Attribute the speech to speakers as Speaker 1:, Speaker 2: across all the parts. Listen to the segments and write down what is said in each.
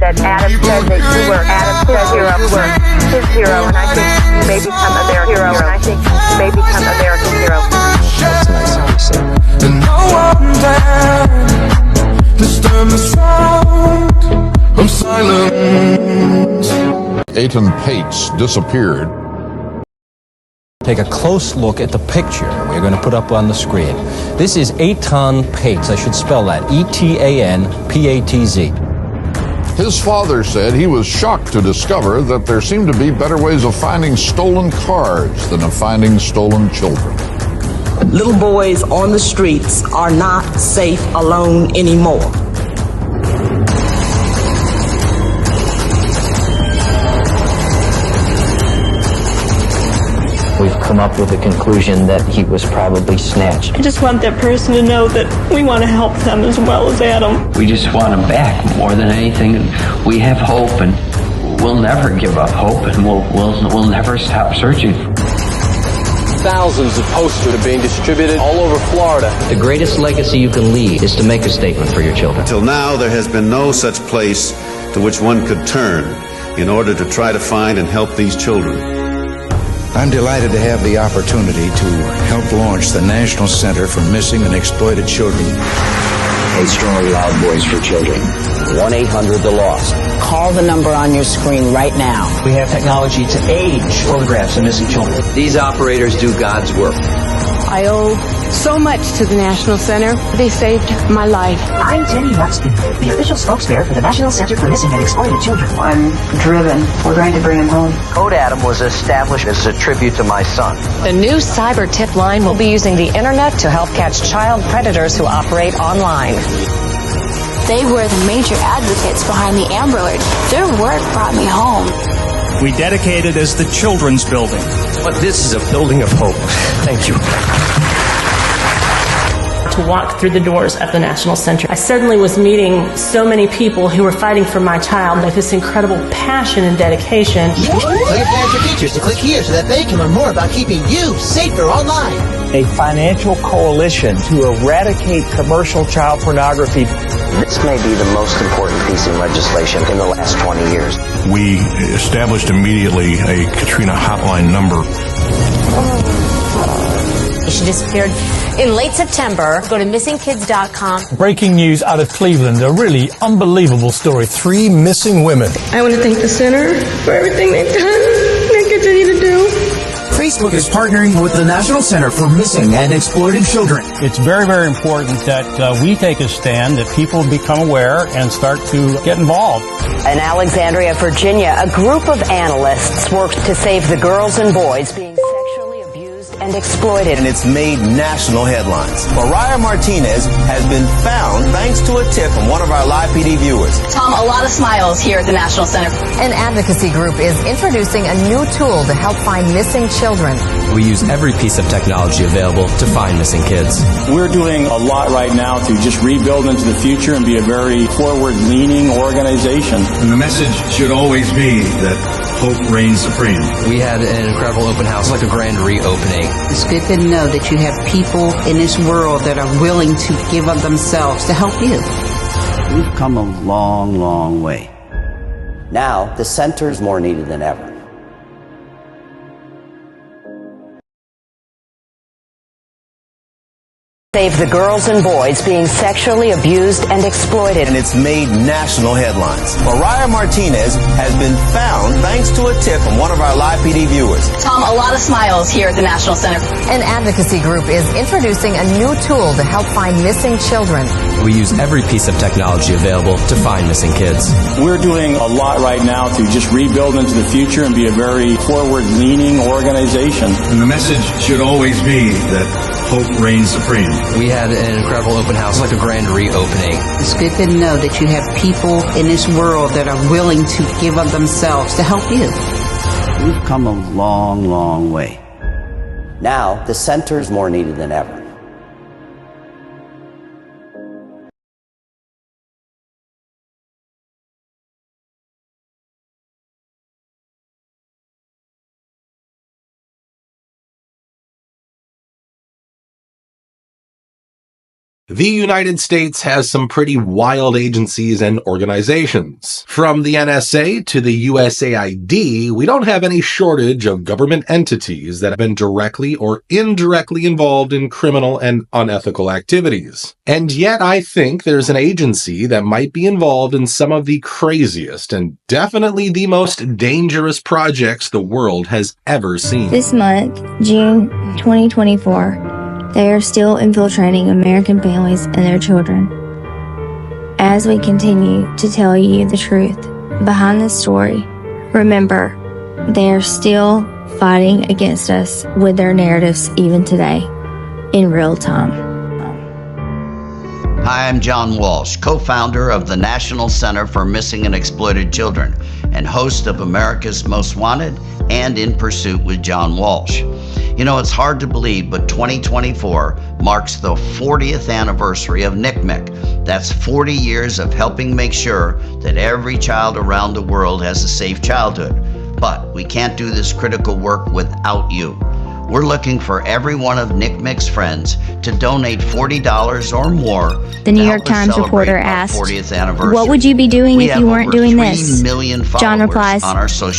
Speaker 1: that Adam said that you were Adam's hero, you were his hero, and I think you may become their hero, and I think you may become America's hero.
Speaker 2: That's nice of you, sir.
Speaker 3: And no one dare disturb the sound of silence.
Speaker 4: Eitan Pates disappeared.
Speaker 5: Take a close look at the picture we're going to put up on the screen. This is Eitan Pates. I should spell that. E-T-A-N-P-A-T-Z.
Speaker 4: His father said he was shocked to discover that there seemed to be better ways of finding stolen cars than of finding stolen children.
Speaker 6: Little boys on the streets are not safe alone anymore.
Speaker 2: We've come up with the conclusion that he was probably snatched.
Speaker 7: I just want that person to know that we want to help them as well as Adam.
Speaker 8: We just want him back more than anything. We have hope, and we'll never give up hope, and we'll never stop searching.
Speaker 9: Thousands of posters are being distributed all over Florida.
Speaker 2: The greatest legacy you can leave is to make a statement for your children.
Speaker 10: Until now, there has been no such place to which one could turn in order to try to find and help these children.
Speaker 11: I'm delighted to have the opportunity to help launch the National Center for Missing and Exploited Children.
Speaker 2: A strong, loud voice for children. 1-800-THE-LOST.
Speaker 6: Call the number on your screen right now.
Speaker 2: We have technology to age photographs of missing children. These operators do God's work.
Speaker 1: I owe so much to the National Center. They saved my life.
Speaker 12: I'm Jenny Ruxpin, the official spokesperson for the National Center for Missing and Exploited Children.
Speaker 1: I'm driven. We're going to bring him home.
Speaker 2: Code Adam was established as a tribute to my son.
Speaker 13: The new cyber tip line will be using the internet to help catch child predators who operate online.
Speaker 14: They were the major advocates behind the Amber Alert. Their work brought me home.
Speaker 15: We dedicate it as the Children's Building.
Speaker 5: But this is a building of hope. Thank you.
Speaker 7: To walk through the doors of the National Center, I suddenly was meeting so many people who were fighting for my child with this incredible passion and dedication.
Speaker 12: Tell your parents or teachers to click here so that they can learn more about keeping you safer online.
Speaker 16: A financial coalition to eradicate commercial child pornography.
Speaker 2: This may be the most important piece of legislation in the last 20 years.
Speaker 17: We established immediately a Katrina hotline number.
Speaker 13: She disappeared in late September. Go to missingkids.com.
Speaker 18: Breaking news out of Cleveland, a really unbelievable story. 3 missing women.
Speaker 7: I want to thank the center for everything they've done. They continue to do.
Speaker 12: Facebook is partnering with the National Center for Missing and Exploited Children.
Speaker 18: It's very, very important that we take a stand, that people become aware and start to get involved.
Speaker 13: In Alexandria, Virginia, a group of analysts worked to save the girls and boys being sexually abused and exploited.
Speaker 19: And it's made national headlines. Mariah Martinez has been found thanks to a tip from one of our live PD viewers.
Speaker 14: Tom, a lot of smiles here at the National Center.
Speaker 13: An advocacy group is introducing a new tool to help find missing children.
Speaker 20: We use every piece of technology available to find missing kids.
Speaker 7: We're doing a lot right now to just rebuild into the future and be a very forward-leaning organization.
Speaker 5: And the message should always be that hope reigns supreme.
Speaker 20: We had an incredible open house, like a grand reopening.
Speaker 8: It's good to know that you have people in this world that are willing to give of themselves to help you.
Speaker 14: We've come a long, long way. Now, the center is more needed than ever.
Speaker 13: Save the girls and boys being sexually abused and exploited.
Speaker 19: And it's made national headlines. Mariah Martinez has been found thanks to a tip from one of our live PD viewers.
Speaker 14: Tom, a lot of smiles here at the National Center.
Speaker 13: An advocacy group is introducing a new tool to help find missing children.
Speaker 20: We use every piece of technology available to find missing kids.
Speaker 7: We're doing a lot right now to just rebuild into the future and be a very forward-leaning organization.
Speaker 5: And the message should always be that hope reigns supreme.
Speaker 20: We had an incredible open house, like a grand reopening.
Speaker 8: It's good to know that you have people in this world that are willing to give of themselves to help you.
Speaker 14: We've come a long, long way. Now, the center is more needed than ever.
Speaker 21: The United States has some pretty wild agencies and organizations. From the NSA to the USAID, we don't have any shortage of government entities that have been directly or indirectly involved in criminal and unethical activities. And yet I think there's an agency that might be involved in some of the craziest and definitely the most dangerous projects the world has ever seen.
Speaker 22: This month, June 2024, they are still infiltrating American families and their children. As we continue to tell you the truth behind this story, remember, they are still fighting against us with their narratives even today, in real time.
Speaker 14: Hi, I'm John Walsh, co-founder of the National Center for Missing and Exploited Children and host of America's Most Wanted and In Pursuit with John Walsh. You know, it's hard to believe, but 2024 marks the 40th anniversary of NCMEC. That's 40 years of helping make sure that every child around the world has a safe childhood. But we can't do this critical work without you. We're looking for every one of NCMEC's friends to donate $40 or more.
Speaker 22: The New York Times reporter asked,
Speaker 14: 40th anniversary.
Speaker 22: "What would you be doing if you weren't doing this?"
Speaker 14: 3 million
Speaker 22: John replies,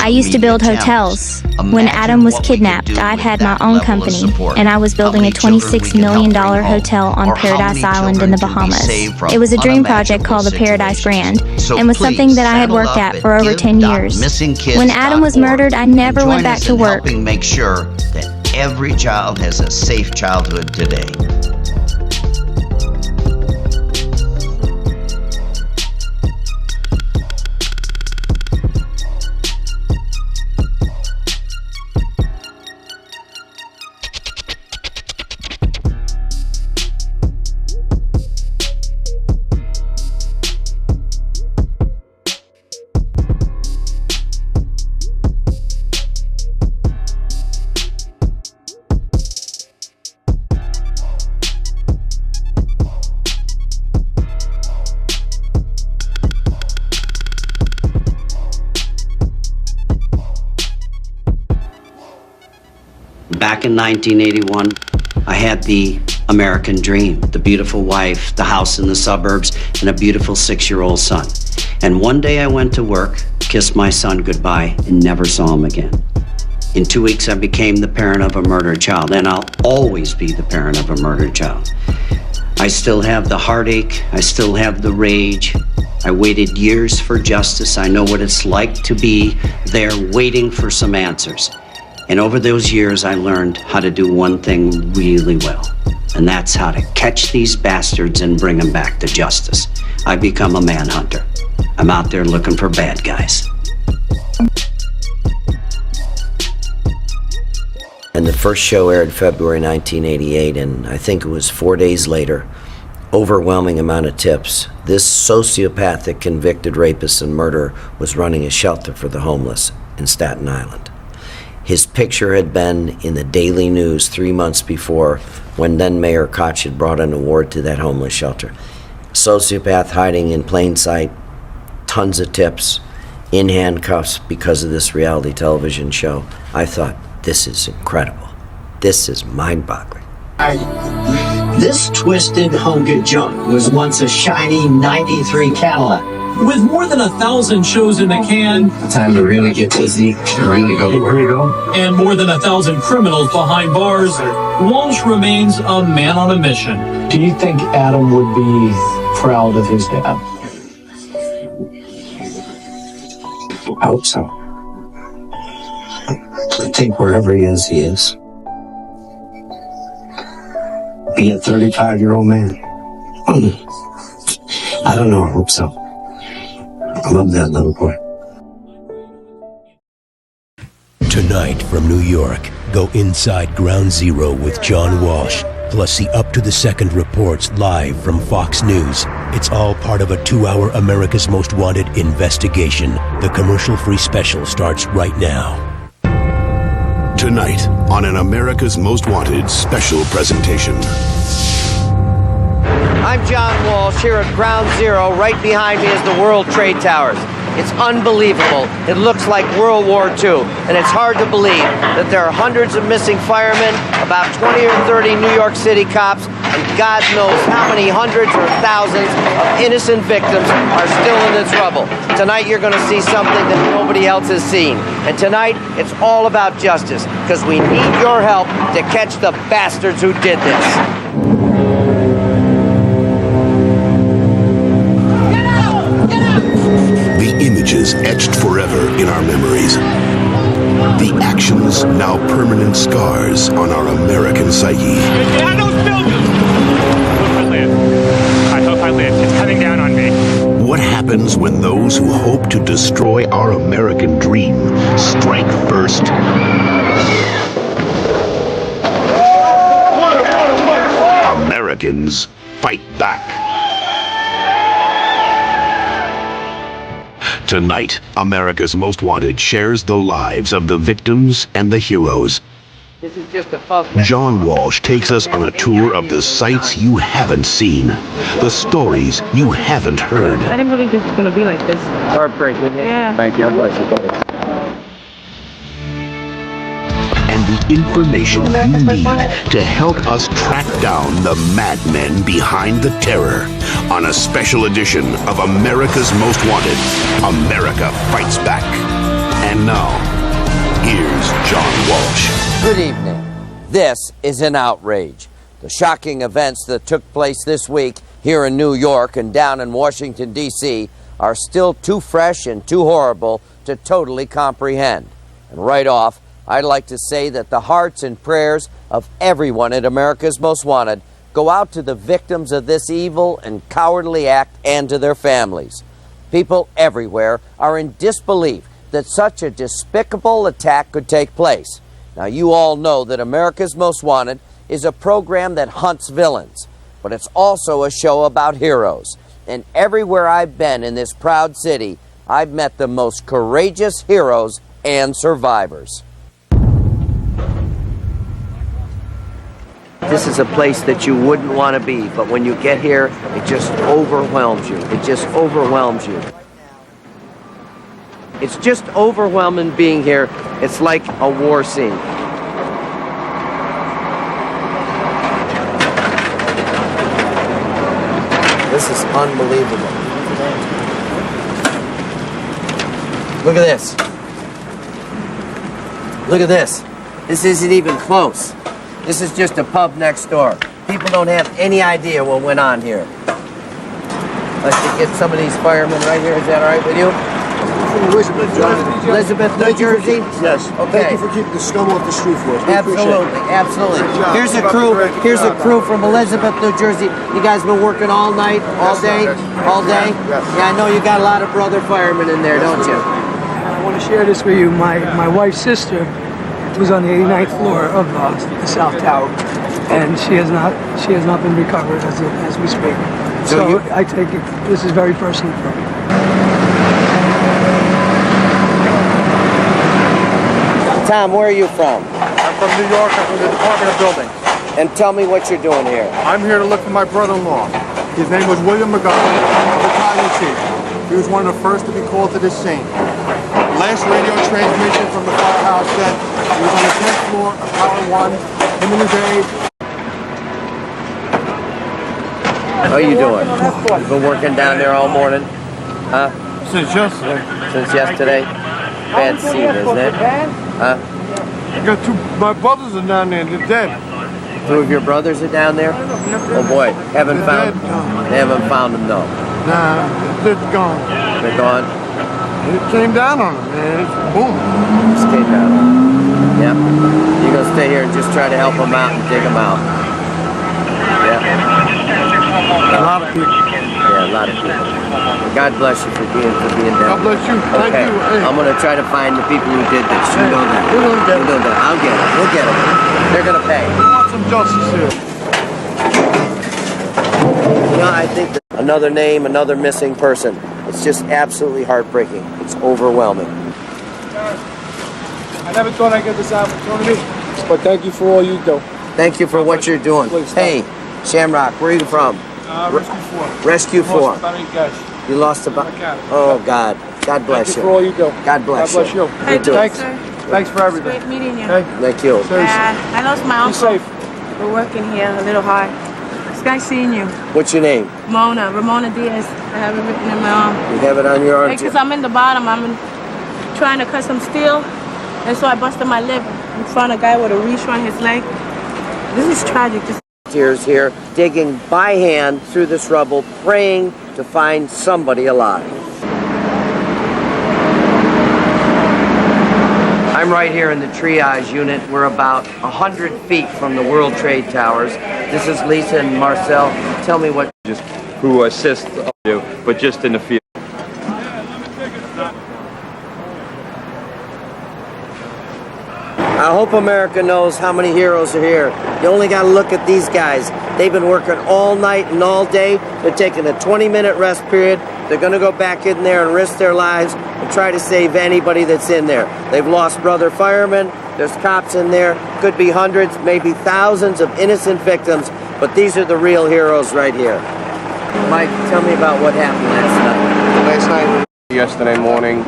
Speaker 22: "I used to build hotels. When Adam was kidnapped, I had my own company, and I was building a $26 million hotel on Paradise Island in the Bahamas. It was a dream project called the Paradise Grand, and was something that I had worked at for over 10 years. When Adam was murdered, I never went back to work."
Speaker 14: Helping make sure that every child has a safe childhood today. Back in 1981, I had the American dream, the beautiful wife, the house in the suburbs, and a beautiful 6-year-old son. And one day I went to work, kissed my son goodbye, and never saw him again. In 2 weeks, I became the parent of a murdered child, and I'll always be the parent of a murdered child. I still have the heartache, I still have the rage. I waited years for justice. I know what it's like to be there waiting for some answers. And over those years, I learned how to do one thing really well, and that's how to catch these bastards and bring them back to justice. I've become a manhunter. I'm out there looking for bad guys. And the first show aired February 1988, and I think it was 4 days later, overwhelming amount of tips. This sociopathic convicted rapist and murderer was running a shelter for the homeless in Staten Island. His picture had been in the Daily News 3 months before, when then Mayor Koch had brought an award to that homeless shelter. Sociopath hiding in plain sight, tons of tips, in handcuffs because of this reality television show. I thought, this is incredible. This is mind-boggling.
Speaker 23: This twisted hunk of junk was once a shiny 93 Cadillac. With more than 1,000 shows in the can,
Speaker 24: time to really get busy and really go to work. Here you go.
Speaker 23: And more than 1,000 criminals behind bars, Walsh remains a man on a mission.
Speaker 24: Do you think Adam would be proud of his dad? I hope so. I think wherever he is, he is. Be a 35-year-old man. I don't know, I hope so. I love that little boy.
Speaker 25: Tonight from New York, go inside Ground Zero with John Walsh, plus see up-to-the-second reports live from Fox News. It's all part of a 2-hour America's Most Wanted investigation. The commercial-free special starts right now.
Speaker 26: Tonight on an America's Most Wanted special presentation.
Speaker 27: I'm John Walsh here at Ground Zero. Right behind me is the World Trade Towers. It's unbelievable. It looks like World War II, and it's hard to believe that there are hundreds of missing firemen, about 20 or 30 New York City cops, and God knows how many hundreds or thousands of innocent victims are still in this rubble. Tonight you're going to see something that nobody else has seen. And tonight it's all about justice, because we need your help to catch the bastards who did this.
Speaker 26: The images etched forever in our memories. The actions now permanent scars on our American psyche.
Speaker 1: I hope I live. It's coming down on me.
Speaker 26: What happens when those who hope to destroy our American dream strike first? Americans fight back. Tonight, America's Most Wanted shares the lives of the victims and the heroes.
Speaker 27: This is just a false.
Speaker 26: John Walsh takes us on a tour of the sights you haven't seen, the stories you haven't heard.
Speaker 3: I didn't believe this was going to be like this.
Speaker 27: Heartbreaking.
Speaker 3: Yeah.
Speaker 27: Thank you. God bless you, buddy.
Speaker 26: And the information you need to help us track down the madmen behind the terror on a special edition of America's Most Wanted, America Fights Back. And now, here's John Walsh.
Speaker 27: Good evening. This is an outrage. The shocking events that took place this week here in New York and down in Washington, D.C. are still too fresh and too horrible to totally comprehend. And right off, I'd like to say that the hearts and prayers of everyone at America's Most Wanted go out to the victims of this evil and cowardly act and to their families. People everywhere are in disbelief that such a despicable attack could take place. Now, you all know that America's Most Wanted is a program that hunts villains, but it's also a show about heroes. And everywhere I've been in this proud city, I've met the most courageous heroes and survivors. This is a place that you wouldn't want to be, but when you get here, it just overwhelms you. It just overwhelms you. It's just overwhelming being here. It's like a war scene. This is unbelievable. Look at this. Look at this. This isn't even close. This is just a pub next door. People don't have any idea what went on here. Let's get some of these firemen right here. Is that all right with you?
Speaker 4: Elizabeth,
Speaker 27: Elizabeth, New Jersey?
Speaker 4: Yes.
Speaker 27: Okay.
Speaker 4: Thank you for keeping the scum off the street for us. We
Speaker 27: Absolutely,
Speaker 4: appreciate it.
Speaker 27: absolutely.
Speaker 4: Great job.
Speaker 27: Here's a crew. Here's a crew from Elizabeth, New Jersey. You guys been working all night, all day, all day?
Speaker 4: Yes.
Speaker 27: Yeah, I know you got a lot of brother firemen in there, don't you?
Speaker 6: I want to share this with you. My wife's sister was on the 89th floor of the South Tower, and she has not been recovered as we speak. So I take it this is very personal for me.
Speaker 27: Tom, where are you from?
Speaker 4: I'm from New York. I'm from the Department of Building.
Speaker 27: And tell me what you're doing here.
Speaker 4: I'm here to look for my brother-in-law. His name was William McGovern, battalion chief. He was one of the first to be called to this scene. Last radio transmission from the firehouse said he was on the 10th floor of Tower 1, him and his aide.
Speaker 27: How are you doing? You've been working down there all morning? Huh?
Speaker 4: Since yesterday.
Speaker 27: Since yesterday? Bad scene, isn't it? Huh?
Speaker 4: I got my brothers are down there, they're dead.
Speaker 27: Two of your brothers are down there? Oh boy, they haven't found them, no.
Speaker 4: Nah, they're gone.
Speaker 27: They're gone?
Speaker 4: It came down on them, man. Boom.
Speaker 27: Just came down on them. Yep. You're going to stay here and just try to help them out and dig them out. Yeah.
Speaker 4: A lot of people.
Speaker 27: Yeah, a lot of people. God bless you for being down.
Speaker 4: God bless you. Thank
Speaker 27: Okay.
Speaker 4: you. Hey.
Speaker 27: I'm going to try to find the people who did this. You know that.
Speaker 4: We're going to get them.
Speaker 27: I'll get them. We'll get them. They're going to pay.
Speaker 4: We want some justice here.
Speaker 27: You know, I think that another name, another missing person. It's just absolutely heartbreaking. It's overwhelming.
Speaker 4: I never thought I'd get this opportunity, but thank you for all you do.
Speaker 27: Thank you for what you're doing. Hey, Shamrock, where are you from?
Speaker 4: Rescue 4.
Speaker 27: Rescue 4.
Speaker 4: Lost about 8 guys.
Speaker 27: You lost about... Oh, God. God bless
Speaker 4: Thank
Speaker 27: you.
Speaker 4: you for all you do.
Speaker 27: God bless
Speaker 4: God bless you.
Speaker 27: You too.
Speaker 4: Thanks. Thanks for everything.
Speaker 3: Great meeting you.
Speaker 4: Hey.
Speaker 27: Thank you.
Speaker 3: I lost my uncle.
Speaker 4: Be safe.
Speaker 3: We're working here a little hard.
Speaker 2: guy seeing you.
Speaker 27: What's your name?
Speaker 2: Ramona Diaz. I have it written in my arm.
Speaker 27: You have it on your arm?
Speaker 2: Because I'm in the bottom. Trying to cut some steel, and so I busted my lip in front of a guy with a leash on his leg. This is tragic.
Speaker 27: Volunteers here digging by hand through this rubble, praying to find somebody alive. I'm right here in the triage unit. We're about 100 feet from the World Trade Towers. This is Lisa and Marcel. Tell me what...
Speaker 3: Just who assist you, but just in the field.
Speaker 27: I hope America knows how many heroes are here. You only got to look at these guys. They've been working all night and all day. They're taking a 20-minute rest period. They're going to go back in there and risk their lives and try to save anybody that's in there. They've lost brother firemen. There's cops in there. Could be hundreds, maybe thousands of innocent victims. But these are the real heroes right here. Mike, tell me about what happened last night.
Speaker 9: Last night, yesterday morning,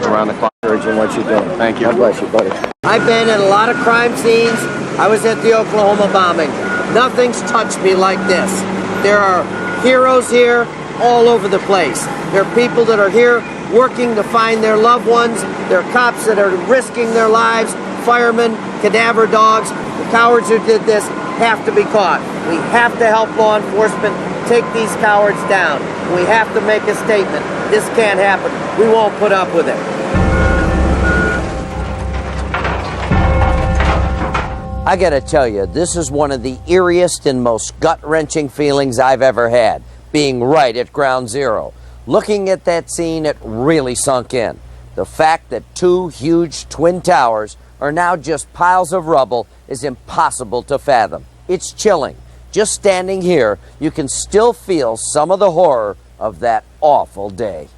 Speaker 9: around the clock.
Speaker 27: Urgent, what you doing?
Speaker 9: Thank you.
Speaker 27: God bless you, buddy. I've been at a lot of crime scenes. I was at the Oklahoma bombing. Nothing's touched me like this. There are heroes here all over the place. There are people that are here working to find their loved ones. There are cops that are risking their lives, firemen, cadaver dogs. The cowards who did this have to be caught. We have to help law enforcement take these cowards down. We have to make a statement. This can't happen. We won't put up with it. I gotta tell you, this is one of the eeriest and most gut-wrenching feelings I've ever had, being right at ground zero. Looking at that scene, it really sunk in. The fact that two huge twin towers are now just piles of rubble is impossible to fathom. It's chilling. Just standing here, you can still feel some of the horror of that awful day.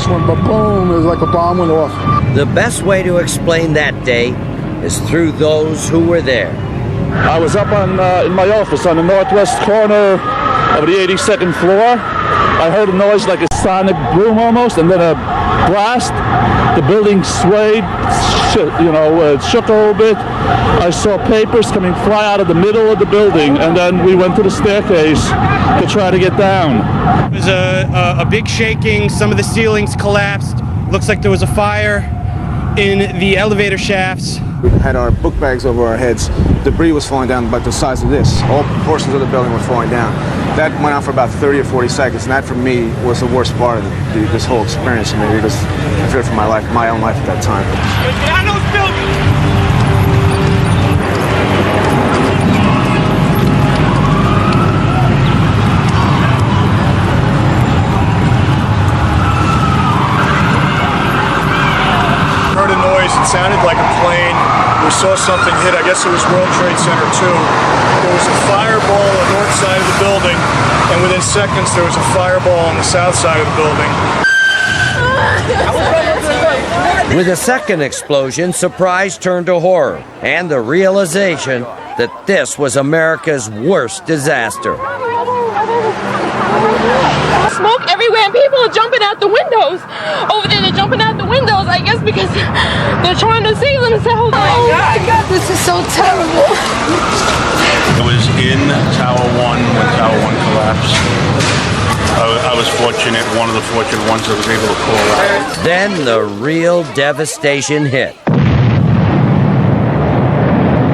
Speaker 4: But boom, it was like a bomb went off.
Speaker 27: The best way to explain that day is through those who were there.
Speaker 10: I was up on in my office on the northwest corner of the 82nd floor. I heard a noise like a sonic boom almost, and then a blast. The building swayed, it shook a little bit. I saw papers coming fly out of the middle of the building, and then we went to the staircase to try to get down.
Speaker 11: There was a big shaking. Some of the ceilings collapsed. Looks like there was a fire in the elevator shafts.
Speaker 9: We had our book bags over our heads. Debris was falling down about the size of this. All portions of the building were falling down. That went on for about 30 or 40 seconds, and that for me was the worst part of this whole experience for me, because I feared for my life, my own life at that time.
Speaker 11: Get out of those buildings!
Speaker 4: Heard a noise. It sounded like a plane. We saw something hit. I guess it was World Trade Center 2. There was a fireball on the north side of the building, and within seconds there was a fireball on the south side of the building.
Speaker 27: With a second explosion, surprise turned to horror and the realization that this was America's worst disaster.
Speaker 15: Smoke everywhere and people are jumping out the windows. Over there, they're jumping out the windows, I guess, because they're trying to save themselves. Oh my God, this is so terrible.
Speaker 17: It was in Tower 1 when Tower 1 collapsed. I was fortunate, one of the fortunate ones that was able to call out.
Speaker 27: Then the real devastation hit.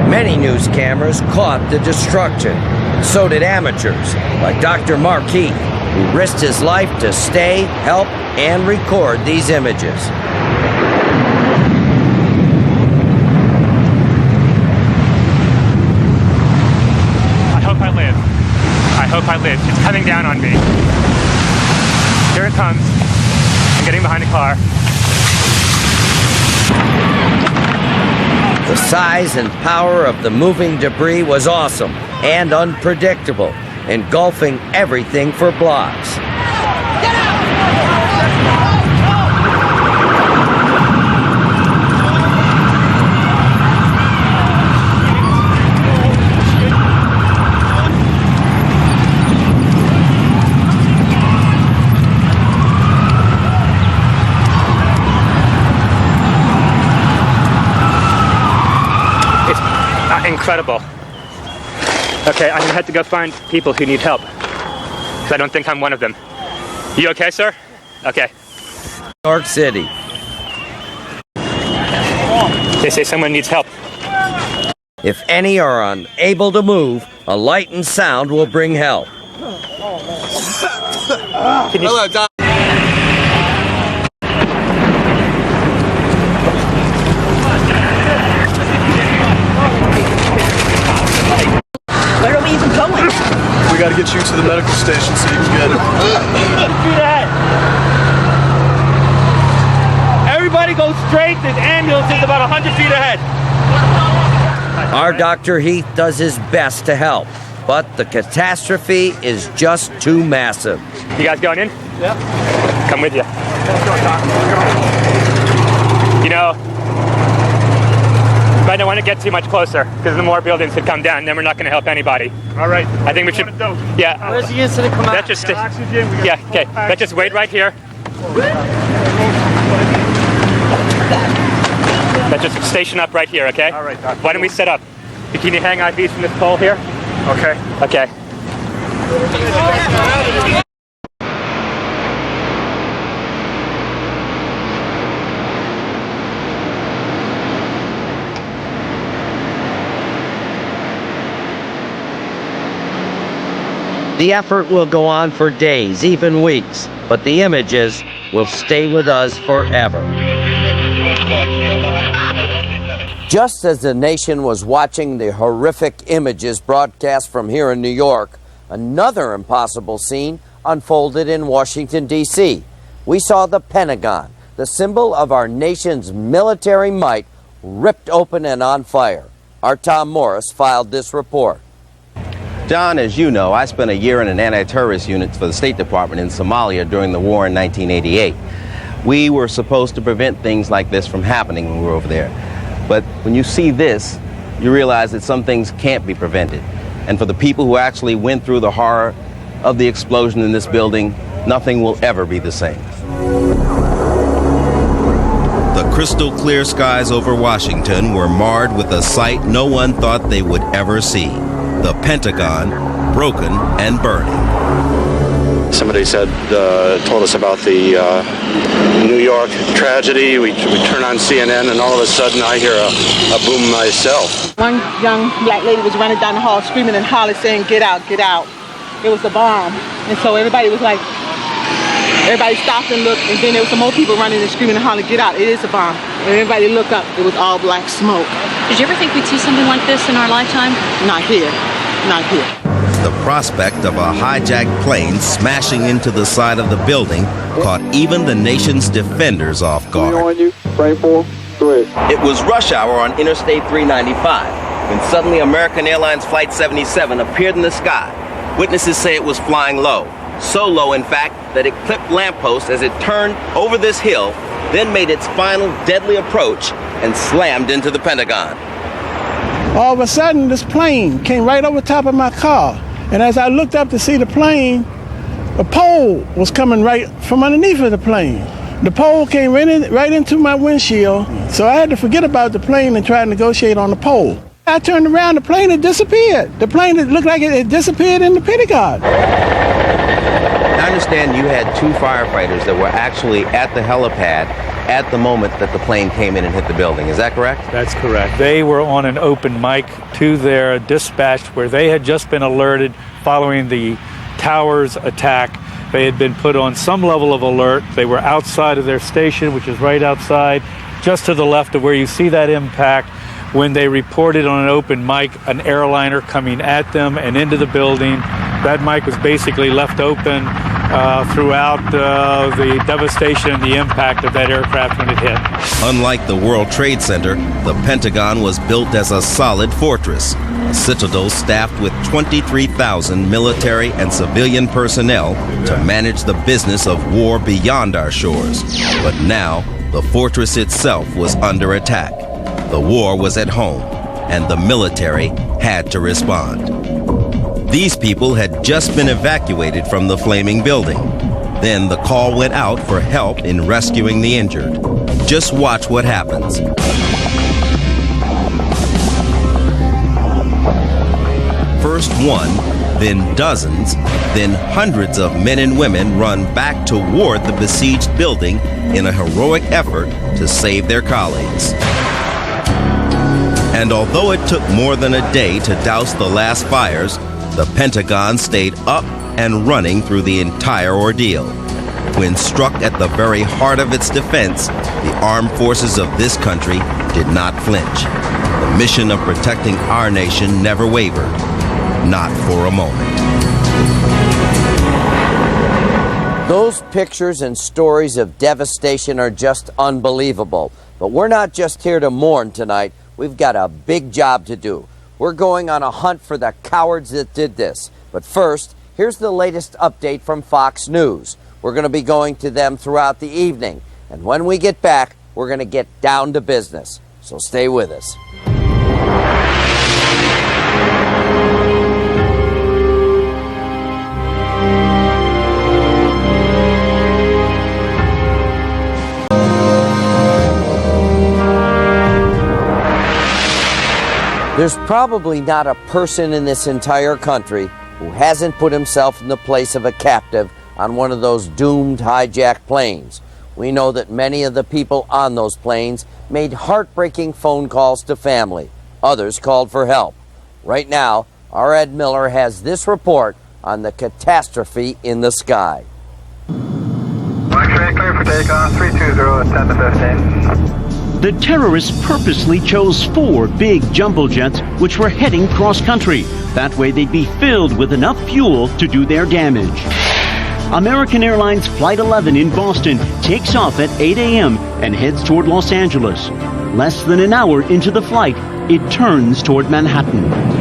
Speaker 27: Many news cameras caught the destruction. So did amateurs, like Dr. Marquis, who risked his life to stay, help, and record these images.
Speaker 1: I hope I live. I hope I live. It's coming down on me. Here it comes. I'm getting behind a car.
Speaker 27: The size and power of the moving debris was awesome and unpredictable, engulfing everything for blocks.
Speaker 1: incredible. Okay, I'm gonna have to go find people who need help, because I don't think I'm one of them. You okay, sir? Okay.
Speaker 27: New York City.
Speaker 1: They say someone needs help.
Speaker 27: If any are unable to move, a light and sound will bring help.
Speaker 1: Hello, Doc.
Speaker 2: Where are we even going?
Speaker 9: We got to get you to the medical station so you can get it.
Speaker 1: Everybody go straight. This ambulance is about 100 feet ahead.
Speaker 27: Our Dr. Heath does his best to help, but the catastrophe is just too massive.
Speaker 1: You guys going in?
Speaker 9: Yeah.
Speaker 1: Come with you.
Speaker 9: Let's go, Doc. Let's go.
Speaker 1: You know, I don't want to get too much closer, because the more buildings could come down, then we're not going to help anybody.
Speaker 9: All right.
Speaker 1: I think we should. Yeah.
Speaker 11: Where's the incident come out?
Speaker 1: Let's just. Yeah. Okay. Let's just wait right here. Let's just station up right here, okay?
Speaker 9: All right, Doc.
Speaker 1: Why don't we set up? Can you hang IVs from this pole here?
Speaker 9: Okay.
Speaker 1: Okay.
Speaker 27: The effort will go on for days, even weeks, but the images will stay with us forever. Just as the nation was watching the horrific images broadcast from here in New York, another impossible scene unfolded in Washington, D.C. We saw the Pentagon, the symbol of our nation's military might, ripped open and on fire. Our Tom Morris filed this report.
Speaker 5: John, as you know, I spent a year in an anti-terrorist unit for the State Department in Somalia during the war in 1988. We were supposed to prevent things like this from happening when we were over there. But when you see this, you realize that some things can't be prevented. And for the people who actually went through the horror of the explosion in this building, nothing will ever be the same.
Speaker 7: The crystal clear skies over Washington were marred with a sight no one thought they would ever see. The Pentagon, broken and burning.
Speaker 12: Somebody told us about the New York tragedy. We turn on CNN and all of a sudden I hear a boom myself.
Speaker 2: One young black lady was running down the hall screaming and hollering saying, "Get out, get out." It was a bomb. And so everybody stopped and looked, and then there was some more people running and screaming and hollering, "Get out, it is a bomb." And everybody looked up, it was all black smoke.
Speaker 13: Did you ever think we'd see something like this in our lifetime?
Speaker 2: Not here, not here.
Speaker 7: The prospect of a hijacked plane smashing into the side of the building caught even the nation's defenders off guard.
Speaker 5: It was rush hour on Interstate 395 when suddenly American Airlines Flight 77 appeared in the sky. Witnesses say it was flying low. So low, in fact, that it clipped lampposts as it turned over this hill, then made its final deadly approach and slammed into the Pentagon.
Speaker 16: All of a sudden, this plane came right over top of my car. And as I looked up to see the plane, a pole was coming right from underneath of the plane. The pole came right into my windshield, so I had to forget about the plane and try to negotiate on the pole. I turned around, the plane had disappeared. The plane looked like it had disappeared in the Pentagon.
Speaker 5: I understand you had two firefighters that were actually at the helipad at the moment that the plane came in and hit the building. Is that correct?
Speaker 18: That's correct. They were on an open mic to their dispatch where they had just been alerted following the towers attack. They had been put on some level of alert. They were outside of their station, which is right outside, just to the left of where you see that impact, when they reported on an open mic an airliner coming at them and into the building. That mic was basically left open throughout the devastation and the impact of that aircraft when it hit.
Speaker 7: Unlike the World Trade Center, the Pentagon was built as a solid fortress, a citadel staffed with 23,000 military and civilian personnel to manage the business of war beyond our shores. But now, the fortress itself was under attack. The war was at home, and the military had to respond. These people had just been evacuated from the flaming building. Then the call went out for help in rescuing the injured. Just watch what happens. First one, then dozens, then hundreds of men and women run back toward the besieged building in a heroic effort to save their colleagues. And although it took more than a day to douse the last fires, the Pentagon stayed up and running through the entire ordeal. When struck at the very heart of its defense, the armed forces of this country did not flinch. The mission of protecting our nation never wavered, not for a moment.
Speaker 27: Those pictures and stories of devastation are just unbelievable. But we're not just here to mourn tonight. We've got a big job to do. We're going on a hunt for the cowards that did this. But first, here's the latest update from Fox News. We're going to be going to them throughout the evening. And when we get back, we're going to get down to business. So stay with us. There's probably not a person in this entire country who hasn't put himself in the place of a captive on one of those doomed hijacked planes. We know that many of the people on those planes made heartbreaking phone calls to family. Others called for help. Right now, our Ed Miller has this report on the catastrophe in the sky.
Speaker 8: X-ray clear for takeoff, 320 at 10 to 15.
Speaker 14: The terrorists purposely chose 4 big jumbo jets which were heading cross-country. That way they'd be filled with enough fuel to do their damage. American Airlines Flight 11 in Boston takes off at 8 a.m. and heads toward Los Angeles. Less than an hour into the flight, it turns toward Manhattan.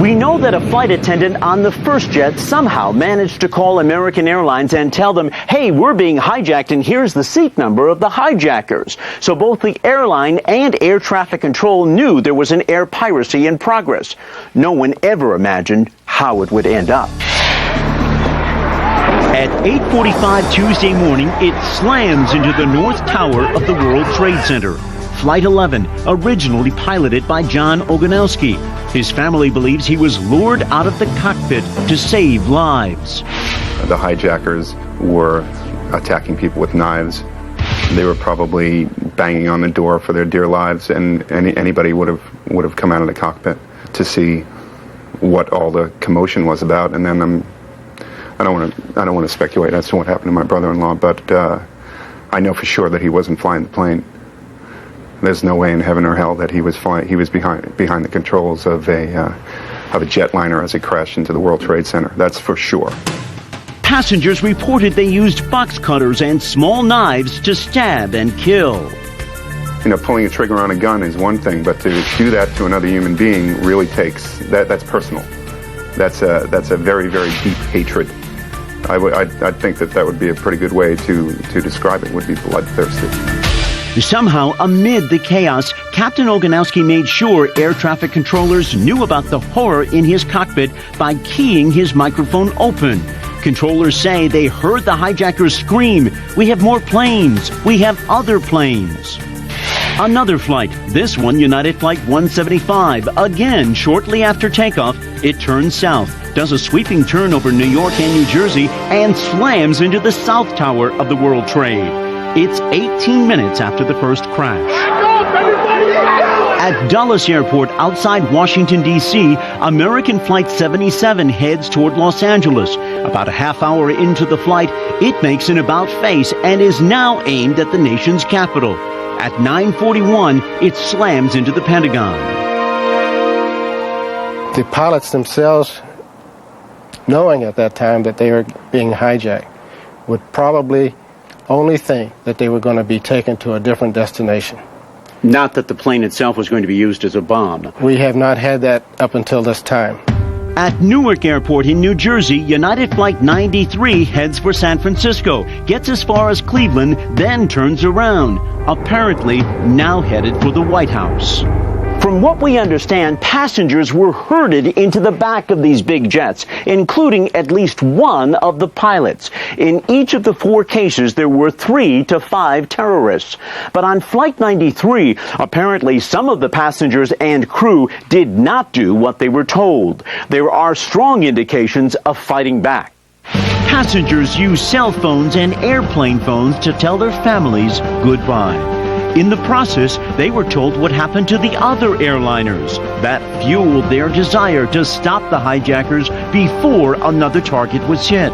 Speaker 14: We know that a flight attendant on the first jet somehow managed to call American Airlines and tell them, hey, we're being hijacked and here's the seat number of the hijackers. So both the airline and air traffic control knew there was an air piracy in progress. No one ever imagined how it would end up. At 8:45 Tuesday morning, it slams into the North Tower of the World Trade Center. Flight 11, originally piloted by John Ogonowski. His family believes he was lured out of the cockpit to save lives.
Speaker 19: The hijackers were attacking people with knives. They were probably banging on the door for their dear lives, and anybody would have come out of the cockpit to see what all the commotion was about. And then I don't want to speculate as to what happened to my brother-in-law, but I know for sure that he wasn't flying the plane. There's no way in heaven or hell that he was flying. He was behind the controls of a jetliner as it crashed into the World Trade Center. That's for sure.
Speaker 14: Passengers reported they used box cutters and small knives to stab and kill.
Speaker 19: You know, pulling a trigger on a gun is one thing, but to do that to another human being really takes that's personal. That's a very, very deep hatred. I think that would be a pretty good way to describe it. Would be bloodthirsty.
Speaker 14: Somehow, amid the chaos, Captain Ogonowski made sure air traffic controllers knew about the horror in his cockpit by keying his microphone open. Controllers say they heard the hijackers scream, "We have more planes! We have other planes!" Another flight, this one United Flight 175. Again, shortly after takeoff, it turns south, does a sweeping turn over New York and New Jersey, and slams into the South Tower of the World Trade. It's 18 minutes after the first crash. At Dulles Airport outside Washington, D.C., American Flight 77 heads toward Los Angeles. About a half hour into the flight, it makes an about-face and is now aimed at the nation's capital. At 9:41, it slams into the Pentagon.
Speaker 20: The pilots themselves, knowing at that time that they were being hijacked, would probably only think that they were going to be taken to a different destination.
Speaker 14: Not that the plane itself was going to be used as a bomb.
Speaker 20: We have not had that up until this time.
Speaker 14: At Newark Airport in New Jersey, United Flight 93 heads for San Francisco, gets as far as Cleveland, then turns around, apparently now headed for the White House. From what we understand, passengers were herded into the back of these big jets, including at least one of the pilots. In each of the 4 cases, there were 3 to 5 terrorists. But on Flight 93, apparently some of the passengers and crew did not do what they were told. There are strong indications of fighting back. Passengers use cell phones and airplane phones to tell their families goodbye. In the process, they were told what happened to the other airliners. That fueled their desire to stop the hijackers before another target was hit.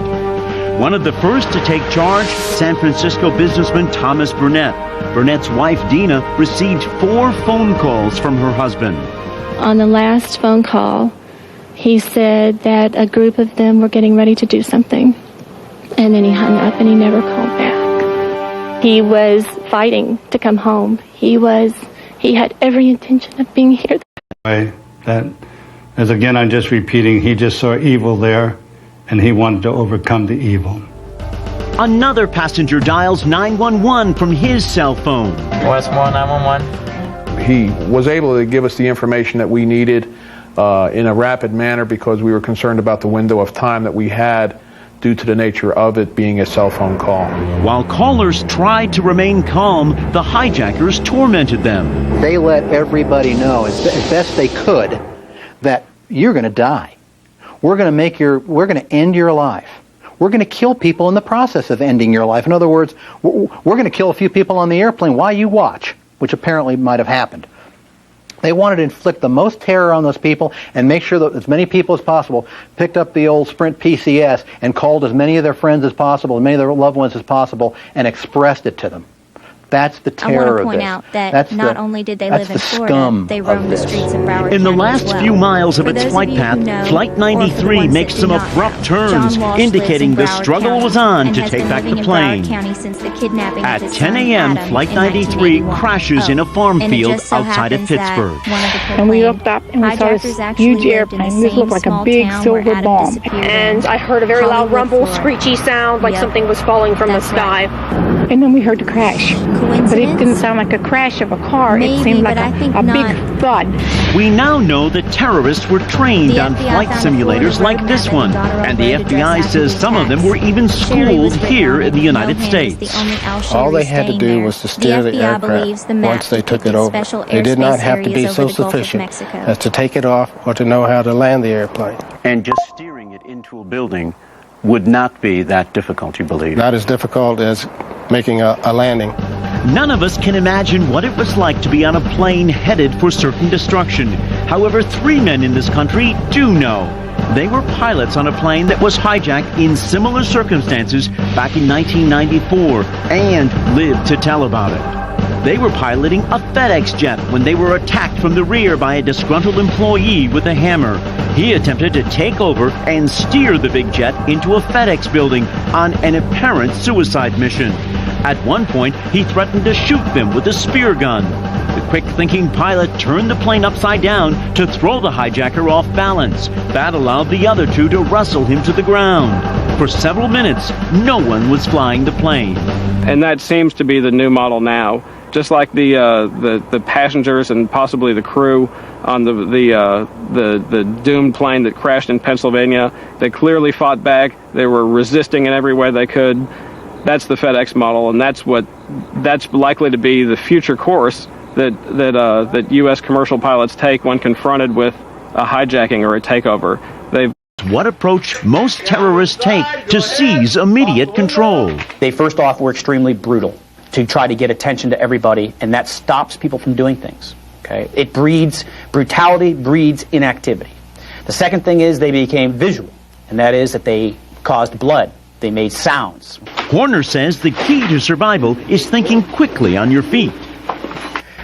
Speaker 14: One of the first to take charge, San Francisco businessman Thomas Burnett. Burnett's wife, Dina, received 4 phone calls from her husband.
Speaker 6: On the last phone call, he said that a group of them were getting ready to do something. And then he hung up and he never called back. He was fighting to come home. He had every intention of being here.
Speaker 21: That, as again, I'm just repeating, he just saw evil there and he wanted to overcome the evil.
Speaker 14: Another passenger dials 911 from his cell phone.
Speaker 22: Westmore 911.
Speaker 9: He was able to give us the information that we needed in a rapid manner because we were concerned about the window of time that we had due to the nature of it being a cell phone call.
Speaker 14: While callers tried to remain calm, the hijackers tormented them.
Speaker 23: They let everybody know as best they could that you're going to die. We're going to end your life. We're going to kill people in the process of ending your life. In other words, we're going to kill a few people on the airplane while you watch, which apparently might have happened. They wanted to inflict the most terror on those people and make sure that as many people as possible picked up the old Sprint PCS and called as many of their friends as possible, as many of their loved ones as possible, and expressed it to them. That's the terror of this.
Speaker 24: I want to point out that not only did they live in Florida, they roamed the streets of Broward County.
Speaker 14: In the last few miles of its flight path, Flight 93 makes some abrupt turns, indicating the struggle was on to take back the plane. At 10 a.m., Flight 93 crashes in a farm field outside of Pittsburgh.
Speaker 25: And we looked up and we saw this huge airplane. This looked like a big silver bomb.
Speaker 15: And I heard a very loud rumble, screechy sound, like something was falling from the sky.
Speaker 25: And then we heard the crash. But it didn't sound like a crash of a car. It seemed like a big thud.
Speaker 14: We now know that terrorists were trained on flight simulators like this one. And the FBI says some of them were even schooled here in the United States.
Speaker 20: All they had to do was to steer the aircraft once they took it over. They did not have to be so sufficient as to take it off or to know how to land the airplane.
Speaker 14: And just steering it into a building would not be that difficult, you believe?
Speaker 20: Not as difficult as making a landing.
Speaker 14: None of us can imagine what it was like to be on a plane headed for certain destruction. However, 3 men in this country do know. They were pilots on a plane that was hijacked in similar circumstances back in 1994 and lived to tell about it. They were piloting a FedEx jet when they were attacked from the rear by a disgruntled employee with a hammer. He attempted to take over and steer the big jet into a FedEx building on an apparent suicide mission. At one point, he threatened to shoot them with a spear gun. The quick-thinking pilot turned the plane upside down to throw the hijacker off balance. That allowed the other 2 to wrestle him to the ground. For several minutes, no one was flying the plane.
Speaker 26: And that seems to be the new model now. Just like the passengers and possibly the crew on the doomed plane that crashed in Pennsylvania, they clearly fought back. They were resisting in every way they could. That's the FedEx model, and that's likely to be the future course that U.S. commercial pilots take when confronted with a hijacking or a takeover.
Speaker 14: What approach most terrorists take to seize immediate control?
Speaker 28: They first off were extremely brutal to try to get attention to everybody, and that stops people from doing things. Okay, it breeds brutality, breeds inactivity. The second thing is they became visual, and that is that they caused blood. They made sounds.
Speaker 14: Horner says the key to survival is thinking quickly on your feet.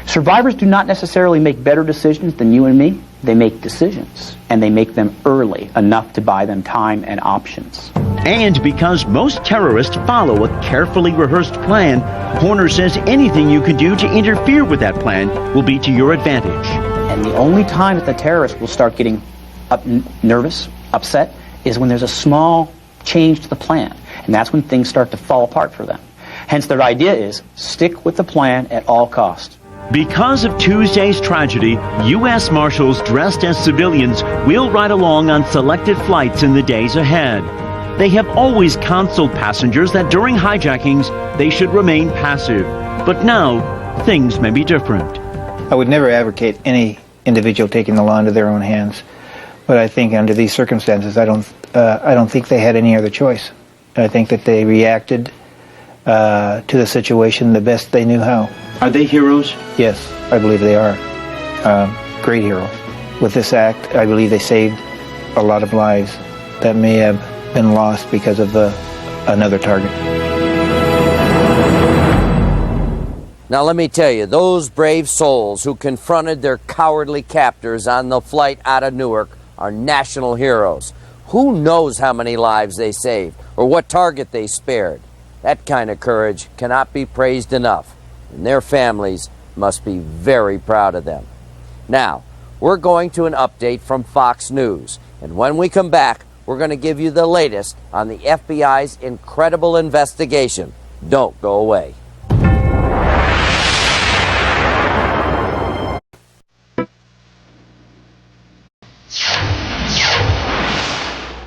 Speaker 28: Survivors do not necessarily make better decisions than you and me. They make decisions, and they make them early, enough to buy them time and options.
Speaker 14: And because most terrorists follow a carefully rehearsed plan, Horner says anything you can do to interfere with that plan will be to your advantage.
Speaker 28: And the only time that the terrorists will start getting nervous, upset, is when there's a small change to the plan. And that's when things start to fall apart for them. Hence, their idea is stick with the plan at all costs.
Speaker 14: Because of Tuesday's tragedy, U.S. Marshals dressed as civilians will ride along on selected flights in the days ahead. They have always counseled passengers that during hijackings, they should remain passive. But now, things may be different.
Speaker 1: I would never advocate any individual taking the law into their own hands. But I think under these circumstances, I don't think they had any other choice. I think that they reacted to the situation the best they knew how.
Speaker 14: Are they heroes?
Speaker 1: Yes, I believe they are. Great heroes. With this act, I believe they saved a lot of lives that may have been lost because of another target.
Speaker 27: Now let me tell you, those brave souls who confronted their cowardly captors on the flight out of Newark are national heroes. Who knows how many lives they saved or what target they spared? That kind of courage cannot be praised enough, and their families must be very proud of them. Now, we're going to an update from Fox News, and when we come back, we're going to give you the latest on the FBI's incredible investigation. Don't go away.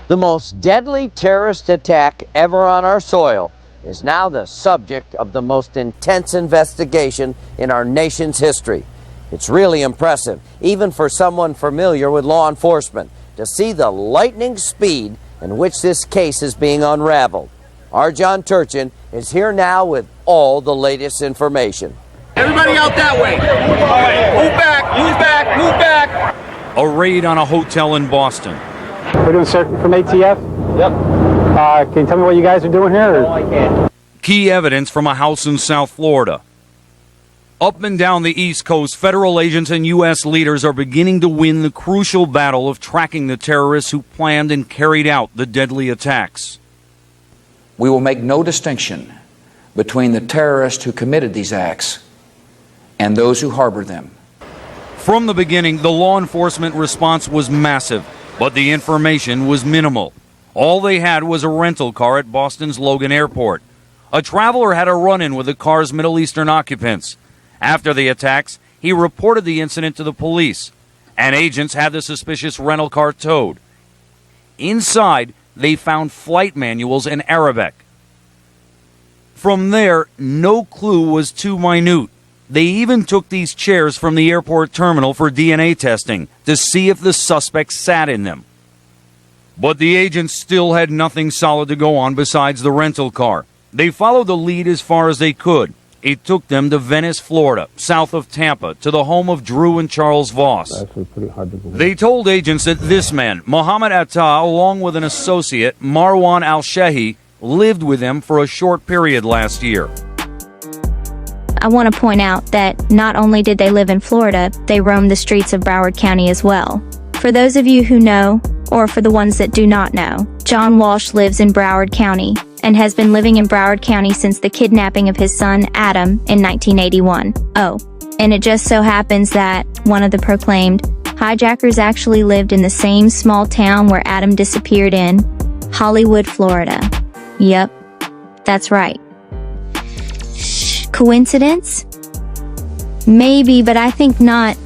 Speaker 27: The most deadly terrorist attack ever on our soil is now the subject of the most intense investigation in our nation's history. It's really impressive, even for someone familiar with law enforcement, to see the lightning speed in which this case is being unraveled. Our John Turchin is here now with all the latest information.
Speaker 3: Everybody out that way. Move back, move back, move back.
Speaker 4: A raid on a hotel in Boston.
Speaker 10: We're doing search from ATF? Yep. Can you tell me what you guys are doing here?
Speaker 4: No, I can't. Key evidence from a house in South Florida. Up and down the East Coast, federal agents and U.S. leaders are beginning to win the crucial battle of tracking the terrorists who planned and carried out the deadly attacks.
Speaker 11: We will make no distinction between the terrorists who committed these acts and those who harbored them.
Speaker 4: From the beginning, the law enforcement response was massive, but the information was minimal. All they had was a rental car at Boston's Logan Airport. A traveler had a run-in with the car's Middle Eastern occupants. After the attacks, he reported the incident to the police, and agents had the suspicious rental car towed. Inside, they found flight manuals in Arabic. From there, no clue was too minute. They even took these chairs from the airport terminal for DNA testing to see if the suspects sat in them. But the agents still had nothing solid to go on besides the rental car. They followed the lead as far as they could. It took them to Venice, Florida, south of Tampa, to the home of Drew and Charles Voss. They told agents that this man, Mohammed Atta, along with an associate, Marwan al-Shehi, lived with them for a short period last year.
Speaker 24: I want to point out that not only did they live in Florida, they roamed the streets of Broward County as well. For those of you who know, or for the ones that do not know, John Walsh lives in Broward County and has been living in Broward County since the kidnapping of his son, Adam, in 1981. Oh, and it just so happens that one of the proclaimed hijackers actually lived in the same small town where Adam disappeared in, Hollywood, Florida. Yep, that's right. Coincidence? Maybe, but I think not.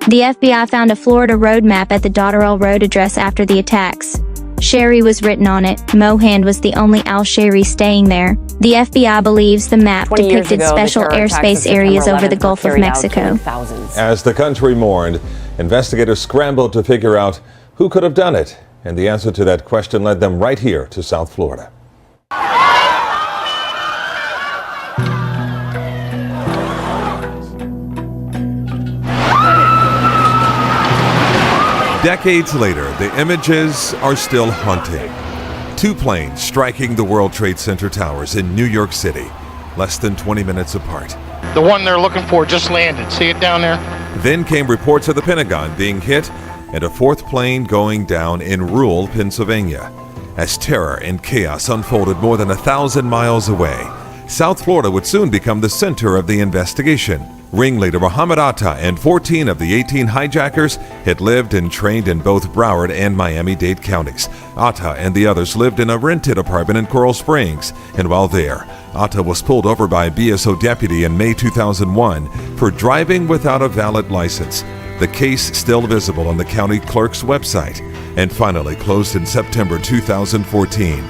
Speaker 24: The FBI found a Florida road map at the Dotterell Road address after the attacks. Sherry was written on it. Mohand was the only al-Sherry staying there. The FBI believes the map depicted special airspace areas over the Gulf of Mexico.
Speaker 12: As the country mourned, investigators scrambled to figure out who could have done it. And the answer to that question led them right here to South Florida.
Speaker 13: Decades later, the images are still haunting. Two planes striking the World Trade Center towers in New York City, less than 20 minutes apart.
Speaker 17: The one they're looking for just landed. See it down there?
Speaker 13: Then came reports of the Pentagon being hit and a fourth plane going down in rural Pennsylvania. As terror and chaos unfolded more than 1,000 miles away, South Florida would soon become the center of the investigation. Ringleader Mohammed Atta and 14 of the 18 hijackers had lived and trained in both Broward and Miami-Dade counties. Atta and the others lived in a rented apartment in Coral Springs, and while there, Atta was pulled over by a BSO deputy in May 2001 for driving without a valid license. The case still visible on the county clerk's website, and finally closed in September 2014.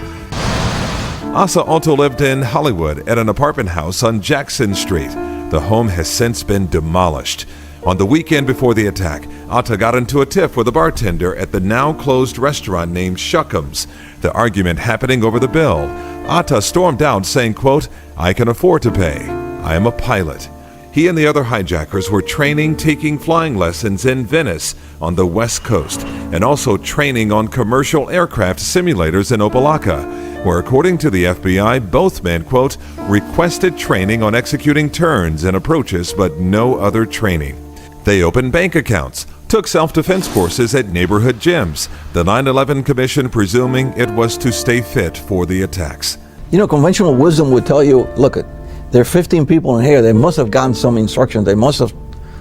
Speaker 13: Asa also lived in Hollywood at an apartment house on Jackson Street. The home has since been demolished. On the weekend before the attack, Atta got into a tiff with a bartender at the now-closed restaurant named Shuckham's. The argument happening over the bill. Atta stormed out saying, quote, "I can afford to pay. I am a pilot." He and the other hijackers were taking flying lessons in Venice on the West Coast, and also training on commercial aircraft simulators in Opelika, where, according to the FBI, both men, quote, requested training on executing turns and approaches, but no other training. They opened bank accounts, took self-defense courses at neighborhood gyms, the 9/11 Commission presuming it was to stay fit for the attacks.
Speaker 2: You know, conventional wisdom would tell you, look, there are 15 people in here, they must have gotten some instruction, they must have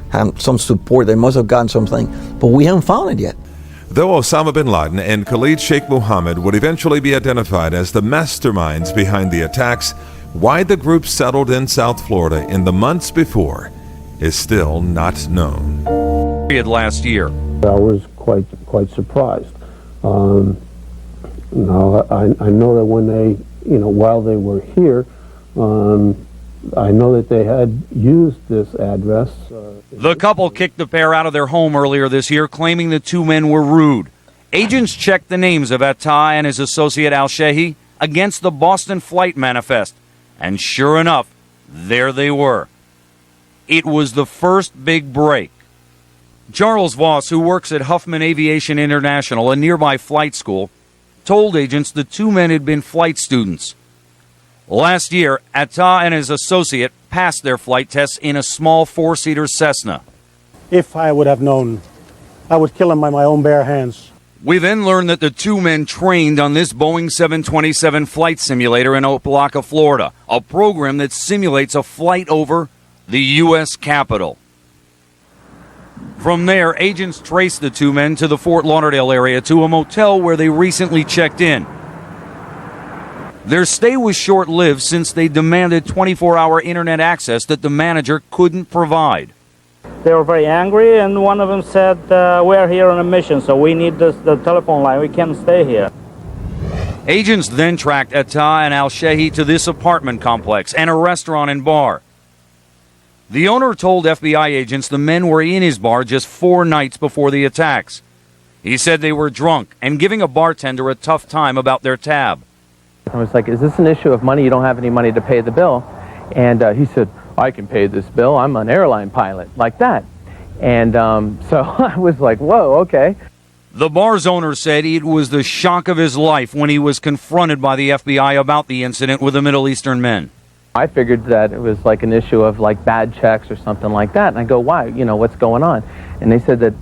Speaker 2: had some support, they must have gotten something, but we haven't found it yet.
Speaker 13: Though Osama bin Laden and Khalid Sheikh Mohammed would eventually be identified as the masterminds behind the attacks, why the group settled in South Florida in the months before is still not known.
Speaker 4: Last year,
Speaker 5: I was quite surprised. Now I know that when they, while they were here, I know that they had used this address.
Speaker 4: The couple kicked the pair out of their home earlier this year, claiming the two men were rude. Agents checked the names of Atta and his associate Al-Shehi against the Boston flight manifest, and sure enough, there they were. It was the first big break. Charles Voss, who works at Huffman Aviation International, a nearby flight school, told agents the two men had been flight students. Last year, Atta and his associate passed their flight tests in a small four-seater Cessna.
Speaker 6: If I would have known, I would kill him by my own bare hands.
Speaker 4: We then learned that the two men trained on this Boeing 727 flight simulator in Opelika, Florida, a program that simulates a flight over the U.S. Capitol. From there, agents traced the two men to the Fort Lauderdale area to a motel where they recently checked in. Their stay was short-lived since they demanded 24-hour internet access that the manager couldn't provide.
Speaker 22: They were very angry, and one of them said, we're here on a mission, so we need the telephone line. We can't stay here.
Speaker 4: Agents then tracked Atta and Al-Shehi to this apartment complex and a restaurant and bar. The owner told FBI agents the men were in his bar just 4 nights before the attacks. He said they were drunk and giving a bartender a tough time about their tab.
Speaker 7: I was like, is this an issue of money? You don't have any money to pay the bill? And he said, I can pay this bill. I'm an airline pilot, like that. And so I was like, whoa, okay.
Speaker 4: The bar's owner said it was the shock of his life when he was confronted by the FBI about the incident with the Middle Eastern men.
Speaker 7: I figured that it was like an issue of like bad checks or something like that. And I go, why? What's going on? And they said that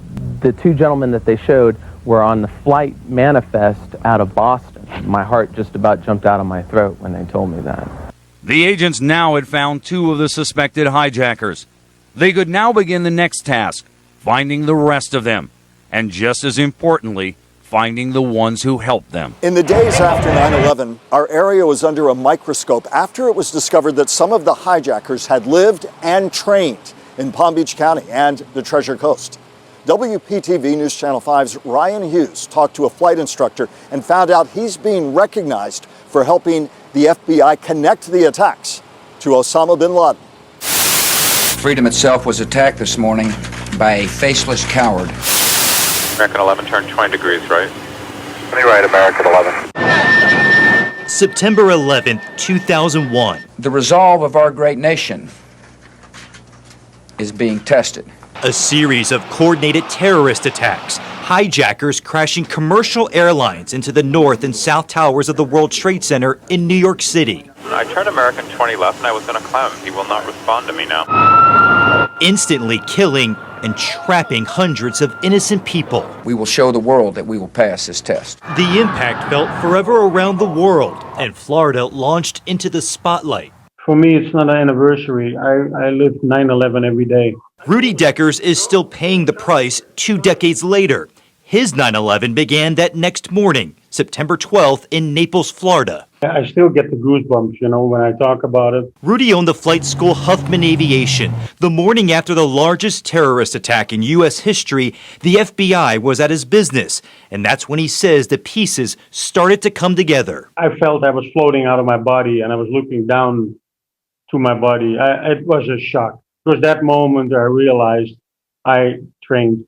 Speaker 7: the two gentlemen that they showed were on the flight manifest out of Boston. My heart just about jumped out of my throat when they told me that.
Speaker 4: The agents now had found 2 of the suspected hijackers. They could now begin the next task, finding the rest of them. And just as importantly, finding the ones who helped them.
Speaker 8: In the days after 9/11, our area was under a microscope after it was discovered that some of the hijackers had lived and trained in Palm Beach County and the Treasure Coast. WPTV News Channel 5's Ryan Hughes talked to a flight instructor and found out he's being recognized for helping the FBI connect the attacks to Osama bin Laden.
Speaker 11: Freedom itself was attacked this morning by a faceless coward.
Speaker 16: American 11 turned 20 degrees, right?
Speaker 18: Right, American 11.
Speaker 19: September 11th, 2001.
Speaker 11: The resolve of our great nation is being tested.
Speaker 19: A series of coordinated terrorist attacks, hijackers crashing commercial airlines into the north and south towers of the World Trade Center in New York City.
Speaker 16: I turned American 20 left and I was going to climb him. He will not respond to me now.
Speaker 19: Instantly killing and trapping hundreds of innocent people.
Speaker 11: We will show the world that we will pass this test.
Speaker 19: The impact felt forever around the world, and Florida launched into the spotlight.
Speaker 5: For me, it's not an anniversary. I live 9/11 every day.
Speaker 19: Rudy Deckers is still paying the price 2 decades later. His 9/11 began that next morning, September 12th, in Naples, Florida.
Speaker 5: I still get the goosebumps, when I talk about it.
Speaker 19: Rudy owned the flight school Huffman Aviation. The morning after the largest terrorist attack in U.S. history, the FBI was at his business. And that's when he says the pieces started to come together.
Speaker 5: I felt I was floating out of my body, and I was looking down to my body. It was a shock. It was that moment I realized I trained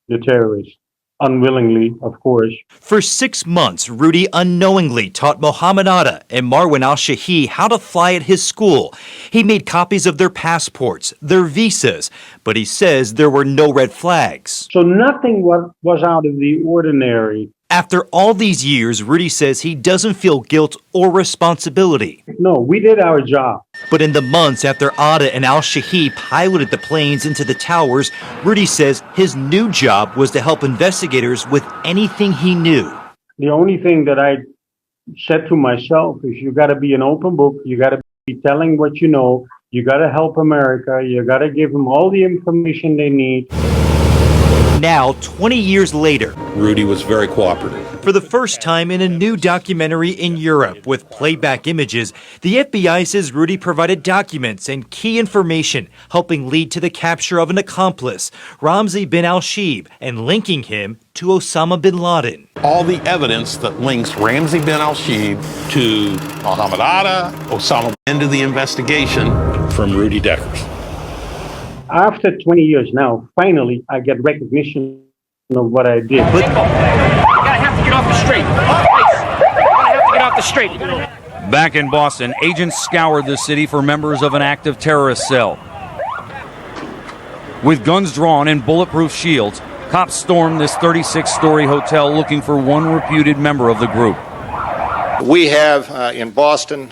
Speaker 5: the terrorists. Unwillingly, of course.
Speaker 19: For 6 months, Rudy unknowingly taught Mohammed Atta and Marwan al-Shahi how to fly at his school. He made copies of their passports, their visas, but he says there were no red flags.
Speaker 5: So nothing was out of the ordinary.
Speaker 19: After all these years, Rudy says he doesn't feel guilt or responsibility.
Speaker 5: No, we did our job.
Speaker 19: But in the months after Atta and al-Shahi piloted the planes into the towers, Rudy says his new job was to help investigators with anything he knew.
Speaker 5: The only thing that I said to myself is you got to be an open book. You got to be telling what you know. You got to help America. You got to give them all the information they need.
Speaker 19: Now, 20 years later,
Speaker 9: Rudy was very cooperative.
Speaker 19: For the first time in a new documentary in Europe with playback images, the FBI says Rudy provided documents and key information helping lead to the capture of an accomplice, Ramzi bin al-Shibh, and linking him to Osama bin Laden.
Speaker 9: All the evidence that links Ramzi bin al-Shibh to Mohammed Atta, Osama, into the investigation from Rudy Deckers.
Speaker 5: After 20 years now, finally, I get recognition of what I did.
Speaker 3: You're gonna have to get off the street. You're gonna have to get off the street.
Speaker 4: Back in Boston, agents scoured the city for members of an active terrorist cell. With guns drawn and bulletproof shields, cops stormed this 36-story hotel looking for one reputed member of the group.
Speaker 15: We have in Boston,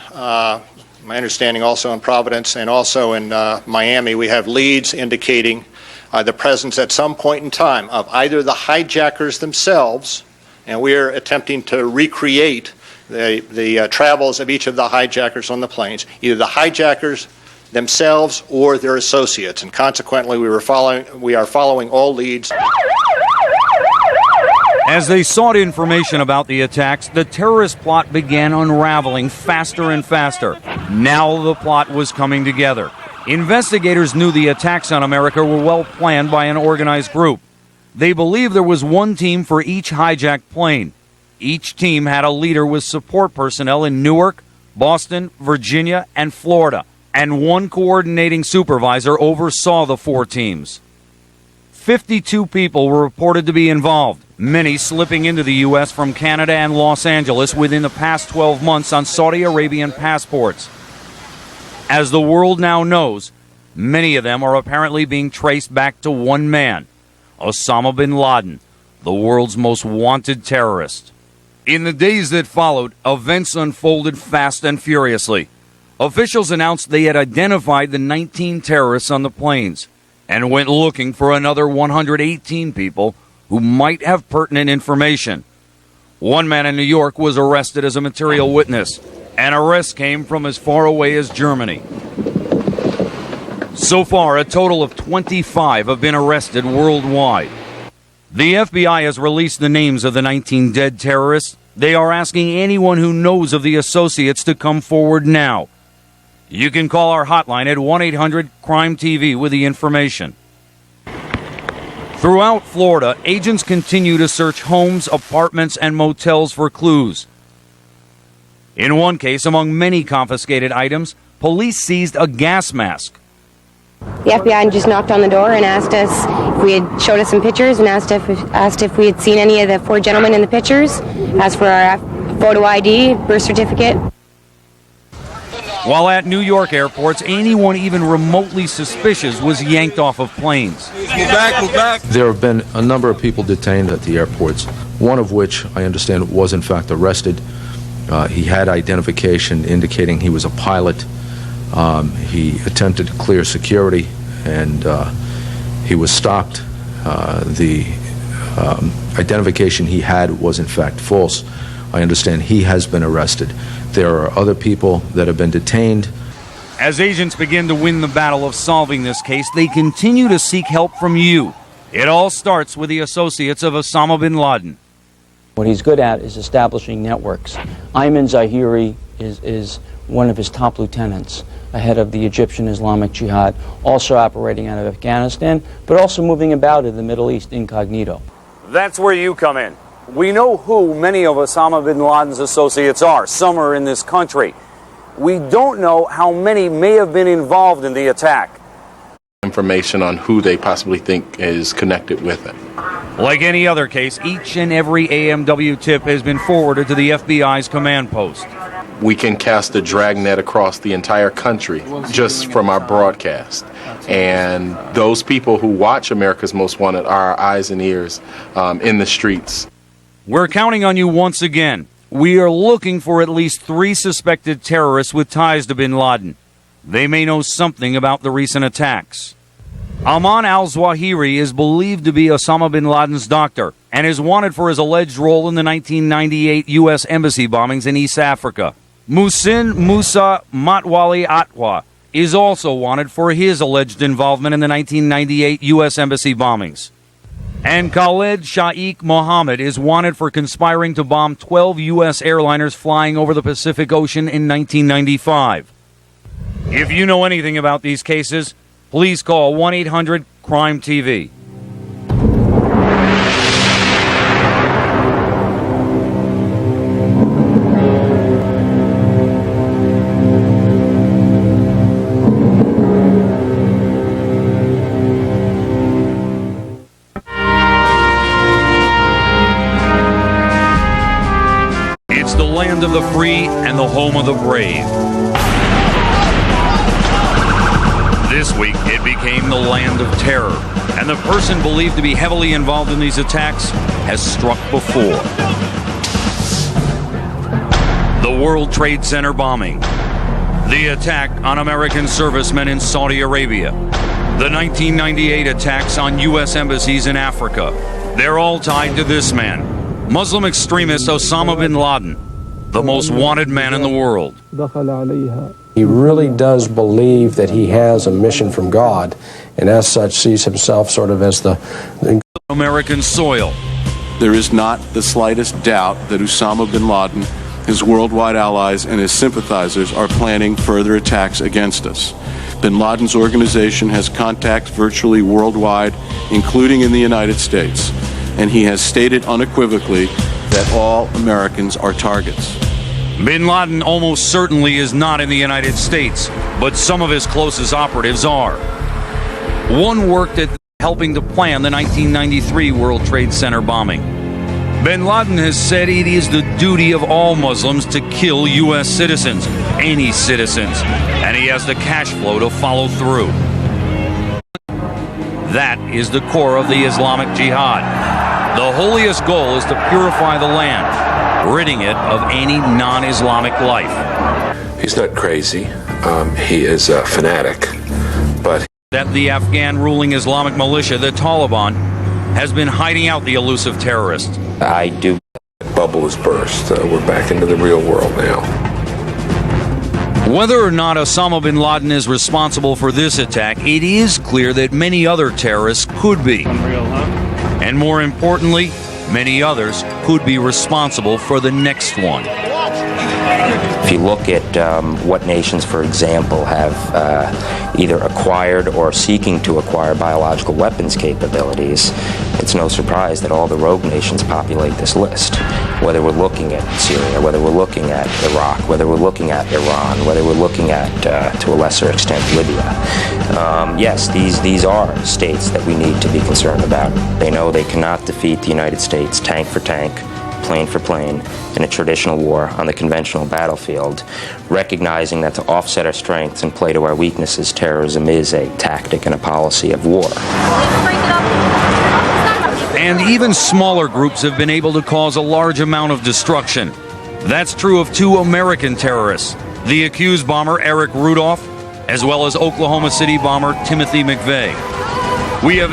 Speaker 15: my understanding also in Providence and also in Miami, we have leads indicating the presence at some point in time of either the hijackers themselves, and we are attempting to recreate the travels of each of the hijackers on the planes, either the hijackers themselves or their associates, and consequently we are following all leads.
Speaker 4: As they sought information about the attacks, the terrorist plot began unraveling faster and faster. Now the plot was coming together. Investigators knew the attacks on America were well planned by an organized group. They believed there was one team for each hijacked plane. Each team had a leader with support personnel in Newark, Boston, Virginia, and Florida, and one coordinating supervisor oversaw the 4 teams. 52 people were reported to be involved, many slipping into the U.S. from Canada and Los Angeles within the past 12 months on Saudi Arabian passports. As the world now knows, many of them are apparently being traced back to one man, Osama bin Laden, the world's most wanted terrorist. In the days that followed, events unfolded fast and furiously. Officials announced they had identified the 19 terrorists on the planes and went looking for another 118 people who might have pertinent information. One man in New York was arrested as a material witness. An arrest came from as far away as Germany. So far, a total of 25 have been arrested worldwide. The FBI has released the names of the 19 dead terrorists. They are asking anyone who knows of the associates to come forward now. You can call our hotline at 1-800-CRIME-TV with the information. Throughout Florida, agents continue to search homes, apartments, and motels for clues. In one case, among many confiscated items, police seized a gas mask.
Speaker 20: The FBI just knocked on the door and asked us if we had showed us some pictures and asked if we had seen any of the 4 gentlemen in the pictures, asked for our photo ID, birth certificate.
Speaker 4: While at New York airports, anyone even remotely suspicious was yanked off of planes.
Speaker 9: Move back.
Speaker 21: There have been a number of people detained at the airports, one of which I understand was in fact arrested. He had identification indicating he was a pilot. He attempted to clear security and he was stopped. The identification he had was in fact false. I understand he has been arrested. There are other people that have been detained.
Speaker 4: As agents begin to win the battle of solving this case, they continue to seek help from you. It all starts with the associates of Osama bin Laden.
Speaker 1: What he's good at is establishing networks. Ayman Zawahiri is one of his top lieutenants, ahead of the Egyptian Islamic Jihad, also operating out of Afghanistan, but also moving about in the Middle East incognito.
Speaker 4: That's where you come in. We know who many of Osama bin Laden's associates are. Some are in this country. We don't know how many may have been involved in the attack.
Speaker 9: Information on who they possibly think is connected with it.
Speaker 4: Like any other case, each and every AMW tip has been forwarded to the FBI's command post.
Speaker 9: We can cast a dragnet across the entire country just from our broadcast. And those people who watch America's Most Wanted are our eyes and ears in the streets.
Speaker 4: We're counting on you once again. We are looking for at least 3 suspected terrorists with ties to bin Laden. They may know something about the recent attacks. Ayman al-Zawahiri is believed to be Osama bin Laden's doctor and is wanted for his alleged role in the 1998 U.S. Embassy bombings in East Africa. Muhsin Musa Matwali Atwa is also wanted for his alleged involvement in the 1998 U.S. Embassy bombings. And Khaled Shaikh Mohammed is wanted for conspiring to bomb 12 U.S. airliners flying over the Pacific Ocean in 1995. If you know anything about these cases, please call 1-800-CRIME-TV. It's the land of the free and the home of the brave. This week, it became the land of terror, and the person believed to be heavily involved in these attacks has struck before. The World Trade Center bombing, the attack on American servicemen in Saudi Arabia, the 1998 attacks on U.S. embassies in Africa. They're all tied to this man, Muslim extremist Osama bin Laden, the most wanted man in the world.
Speaker 10: He really does believe that he has a mission from God, and as such sees himself sort of as the
Speaker 4: American soil.
Speaker 14: There is not the slightest doubt that Osama bin Laden, his worldwide allies, and his sympathizers are planning further attacks against us. Bin Laden's organization has contacts virtually worldwide, including in the United States, and he has stated unequivocally that all Americans are targets.
Speaker 4: Bin Laden almost certainly is not in the United States, but some of his closest operatives are. One worked at helping to plan the 1993 World Trade Center bombing. Bin Laden has said it is the duty of all Muslims to kill U.S. citizens, any citizens, and he has the cash flow to follow through. That is the core of the Islamic Jihad. The holiest goal is to purify the land, ridding it of any non-Islamic life.
Speaker 23: He's not crazy. He is a fanatic, but
Speaker 4: that the Afghan ruling Islamic militia, the Taliban, has been hiding out the elusive terrorist.
Speaker 23: I do. The bubble has burst. We're back into the real world now.
Speaker 4: Whether or not Osama bin Laden is responsible for this attack, it is clear that many other terrorists could be.
Speaker 5: Unreal, huh?
Speaker 4: And more importantly, many others could be responsible for the next one.
Speaker 25: If you look at what nations, for example, have either acquired or seeking to acquire biological weapons capabilities, it's no surprise that all the rogue nations populate this list. Whether we're looking at Syria, whether we're looking at Iraq, whether we're looking at Iran, whether we're looking at, to a lesser extent, Libya. Yes, these are states that we need to be concerned about. They know they cannot defeat the United States tank for tank, plane for plane, in a traditional war on the conventional battlefield, recognizing that to offset our strengths and play to our weaknesses, terrorism is a tactic and a policy of war.
Speaker 4: And even smaller groups have been able to cause a large amount of destruction. That's true of two American terrorists, the accused bomber Eric Rudolph, as well as Oklahoma City bomber Timothy McVeigh. We have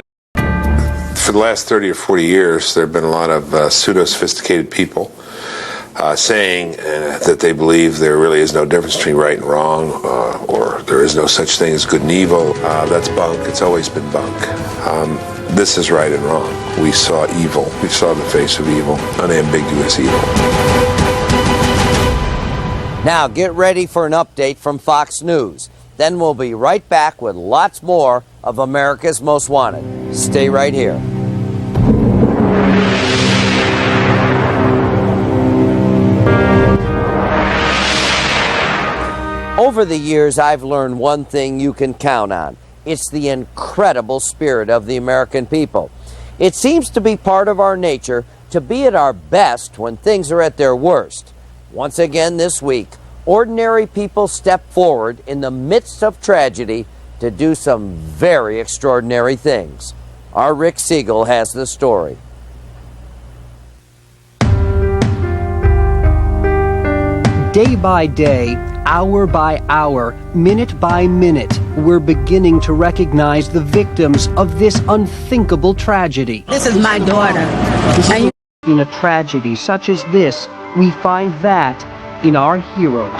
Speaker 23: For the last 30 or 40 years, there have been a lot of pseudo-sophisticated people saying that they believe there really is no difference between right and wrong, or there is no such thing as good and evil. That's bunk. It's always been bunk. This is right and wrong. We saw evil. We saw the face of evil, unambiguous evil.
Speaker 2: Now get ready for an update from Fox News. Then we'll be right back with lots more of America's Most Wanted. Stay right here. Over the years, I've learned one thing you can count on. It's the incredible spirit of the American people. It seems to be part of our nature to be at our best when things are at their worst. Once again this week, ordinary people step forward in the midst of tragedy to do some very extraordinary things. Our Rick Siegel has the story.
Speaker 12: Day by day, hour by hour, minute by minute, we're beginning to recognize the victims of this unthinkable tragedy.
Speaker 13: This is my daughter.
Speaker 12: In a tragedy such as this, we find that in our heroes.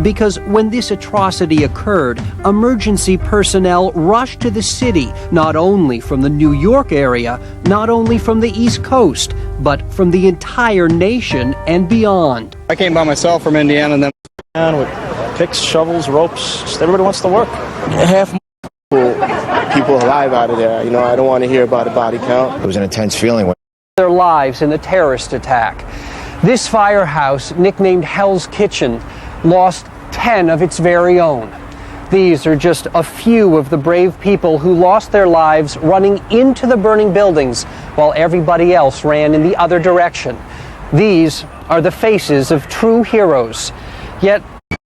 Speaker 12: Because when this atrocity occurred, emergency personnel rushed to the city, not only from the New York area, not only from the East Coast, but from the entire nation and beyond.
Speaker 17: I came by myself from Indiana and then with picks, shovels, ropes. Just everybody wants to work.
Speaker 24: Half people alive out of there. You know, I don't want to hear about a body count. It was an intense feeling.
Speaker 12: Their lives in the terrorist attack. This firehouse, nicknamed Hell's Kitchen, lost 10 of its very own. These are just a few of the brave people who lost their lives running into the burning buildings while everybody else ran in the other direction. These are the faces of true heroes. Yet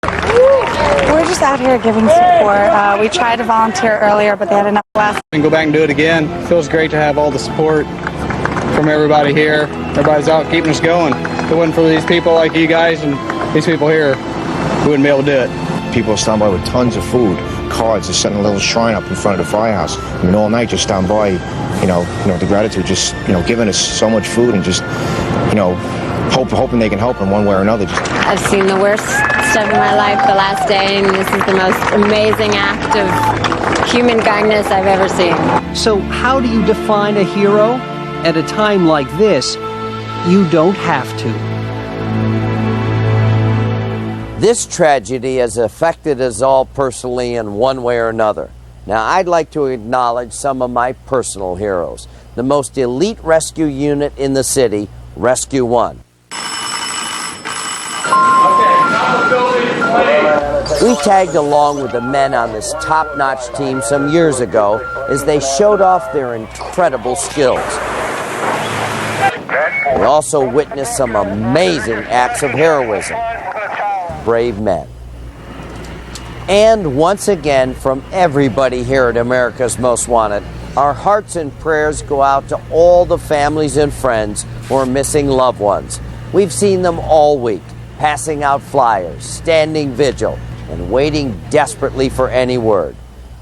Speaker 26: we're just out here giving support. We tried to volunteer earlier, but they had enough left.
Speaker 17: And go back and do it again. It feels great to have all the support from everybody here. Everybody's out keeping us going. If it wasn't for these people like you guys and these people here, we wouldn't be able to do it.
Speaker 24: People stand by with tons of food, cards. They're setting a little shrine up in front of the firehouse. I mean, all night just stand by, you know, the gratitude, just, giving us so much food and just, hoping they can help in one way or another.
Speaker 27: I've seen the worst stuff in my life the last day, and this is the most amazing act of human kindness I've ever seen.
Speaker 12: So how do you define a hero? At a time like this, you don't have to.
Speaker 2: This tragedy has affected us all personally in one way or another. Now, I'd like to acknowledge some of my personal heroes. The most elite rescue unit in the city, Rescue 1. We tagged along with the men on this top-notch team some years ago as they showed off their incredible skills. We also witnessed some amazing acts of heroism. Brave men. And once again, from everybody here at America's Most Wanted, our hearts and prayers go out to all the families and friends who are missing loved ones. We've seen them all week, passing out flyers, standing vigil, and waiting desperately for any word.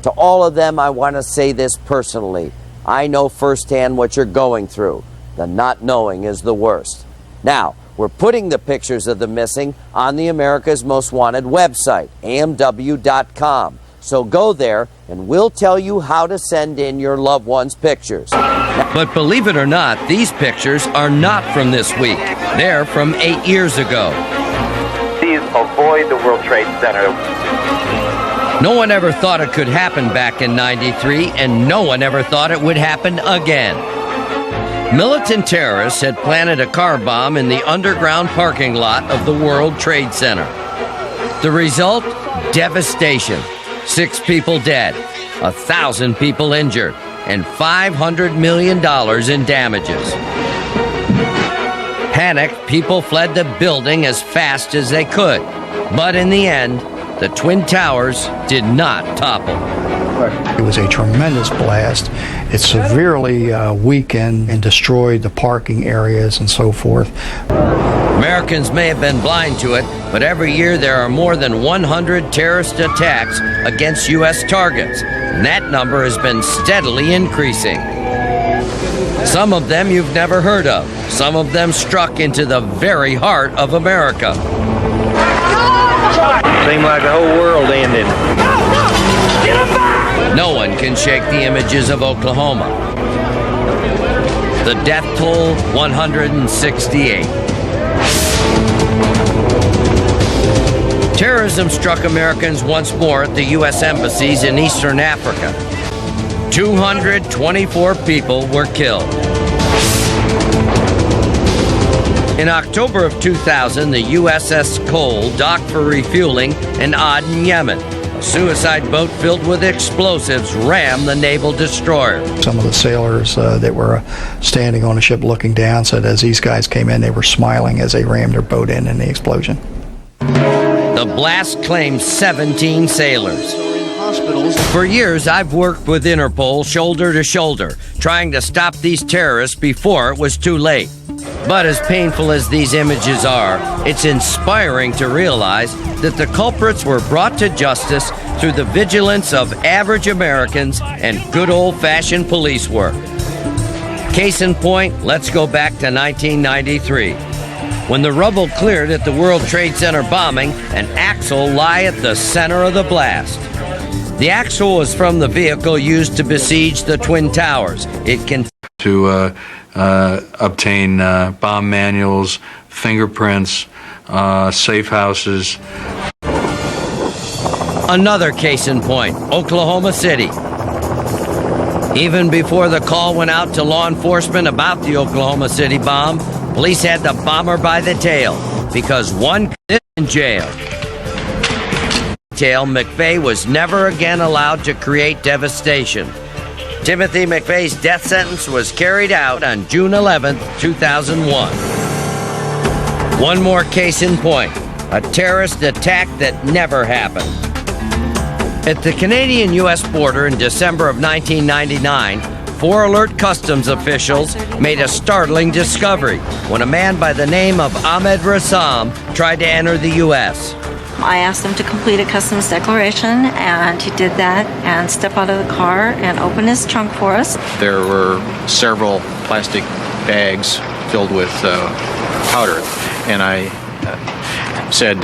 Speaker 2: To all of them, I want to say this personally. I know firsthand what you're going through. The not knowing is the worst. Now, we're putting the pictures of the missing on the America's Most Wanted website, AMW.com. So go there and we'll tell you how to send in your loved one's pictures.
Speaker 28: But believe it or not, these pictures are not from this week. They're from 8 years ago.
Speaker 29: Please avoid the World Trade Center.
Speaker 28: No one ever thought it could happen back in '93, and no one ever thought it would happen again. Militant terrorists had planted a car bomb in the underground parking lot of the World Trade Center. The result? Devastation. 6 people dead, 1,000 people injured, and $500 million in damages. Panicked, people fled the building as fast as they could. But in the end, the Twin Towers did not topple.
Speaker 30: It was a tremendous blast. It severely weakened and destroyed the parking areas and so forth.
Speaker 28: Americans may have been blind to it, but every year there are more than 100 terrorist attacks against U.S. targets, and that number has been steadily increasing. Some of them you've never heard of. Some of them struck into the very heart of America.
Speaker 3: Seemed like the whole world ended.
Speaker 28: No one can shake the images of Oklahoma. The death toll, 168. Terrorism struck Americans once more at the U.S. embassies in Eastern Africa. 224 people were killed. In October of 2000, the USS Cole docked for refueling in Aden, Yemen. A suicide boat filled with explosives rammed the naval destroyer.
Speaker 30: Some of the sailors that were standing on the ship looking down said as these guys came in, they were smiling as they rammed their boat in the explosion.
Speaker 28: The blast claimed 17 sailors. For years, I've worked with Interpol shoulder to shoulder, trying to stop these terrorists before it was too late. But as painful as these images are, it's inspiring to realize that the culprits were brought to justice through the vigilance of average Americans and good old-fashioned police work. Case in point, let's go back to 1993. When the rubble cleared at the World Trade Center bombing, an axle lay at the center of the blast. The axle was from the vehicle used to besiege the Twin Towers. It can
Speaker 6: to obtain bomb manuals, fingerprints, safe houses.
Speaker 28: Another case in point, Oklahoma City. Even before the call went out to law enforcement about the Oklahoma City bomb, police had the bomber by the tail because one is in jail. McVeigh was never again allowed to create devastation. Timothy McVeigh's death sentence was carried out on June 11, 2001. One more case in point, a terrorist attack that never happened. At the Canadian-U.S. border in December of 1999, 4 alert customs officials made a startling discovery when a man by the name of Ahmed Rassam tried to enter the U.S.
Speaker 7: I asked him to complete a customs declaration, and he did that and stepped out of the car and opened his trunk for us.
Speaker 8: There were several plastic bags filled with powder, and I said,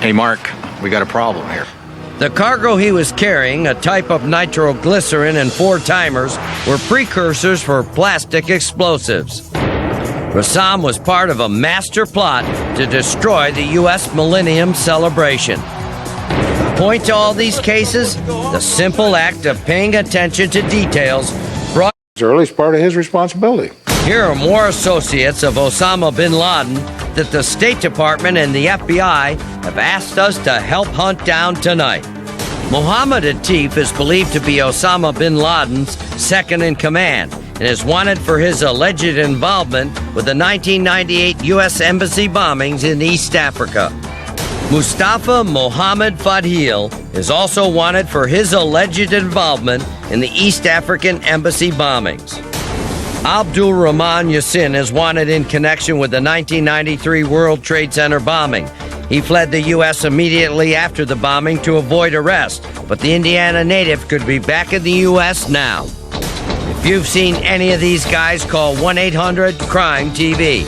Speaker 8: hey, Mark, we got a problem here.
Speaker 28: The cargo he was carrying, a type of nitroglycerin and 4-timers, were precursors for plastic explosives. Rassam was part of a master plot to destroy the U.S. Millennium celebration. Point to all these cases, the simple act of paying attention to details brought...
Speaker 11: It's at least part of his responsibility.
Speaker 28: Here are more associates of Osama bin Laden that the State Department and the FBI have asked us to help hunt down tonight. Mohammed Atif is believed to be Osama bin Laden's second-in-command and is wanted for his alleged involvement with the 1998 U.S. Embassy bombings in East Africa. Mustafa Mohammed Fadhil is also wanted for his alleged involvement in the East African Embassy bombings. Abdul Rahman Yassin is wanted in connection with the 1993 World Trade Center bombing. He fled the U.S. immediately after the bombing to avoid arrest, but the Indiana native could be back in the U.S. now. If you've seen any of these guys, call 1-800-CRIME-TV.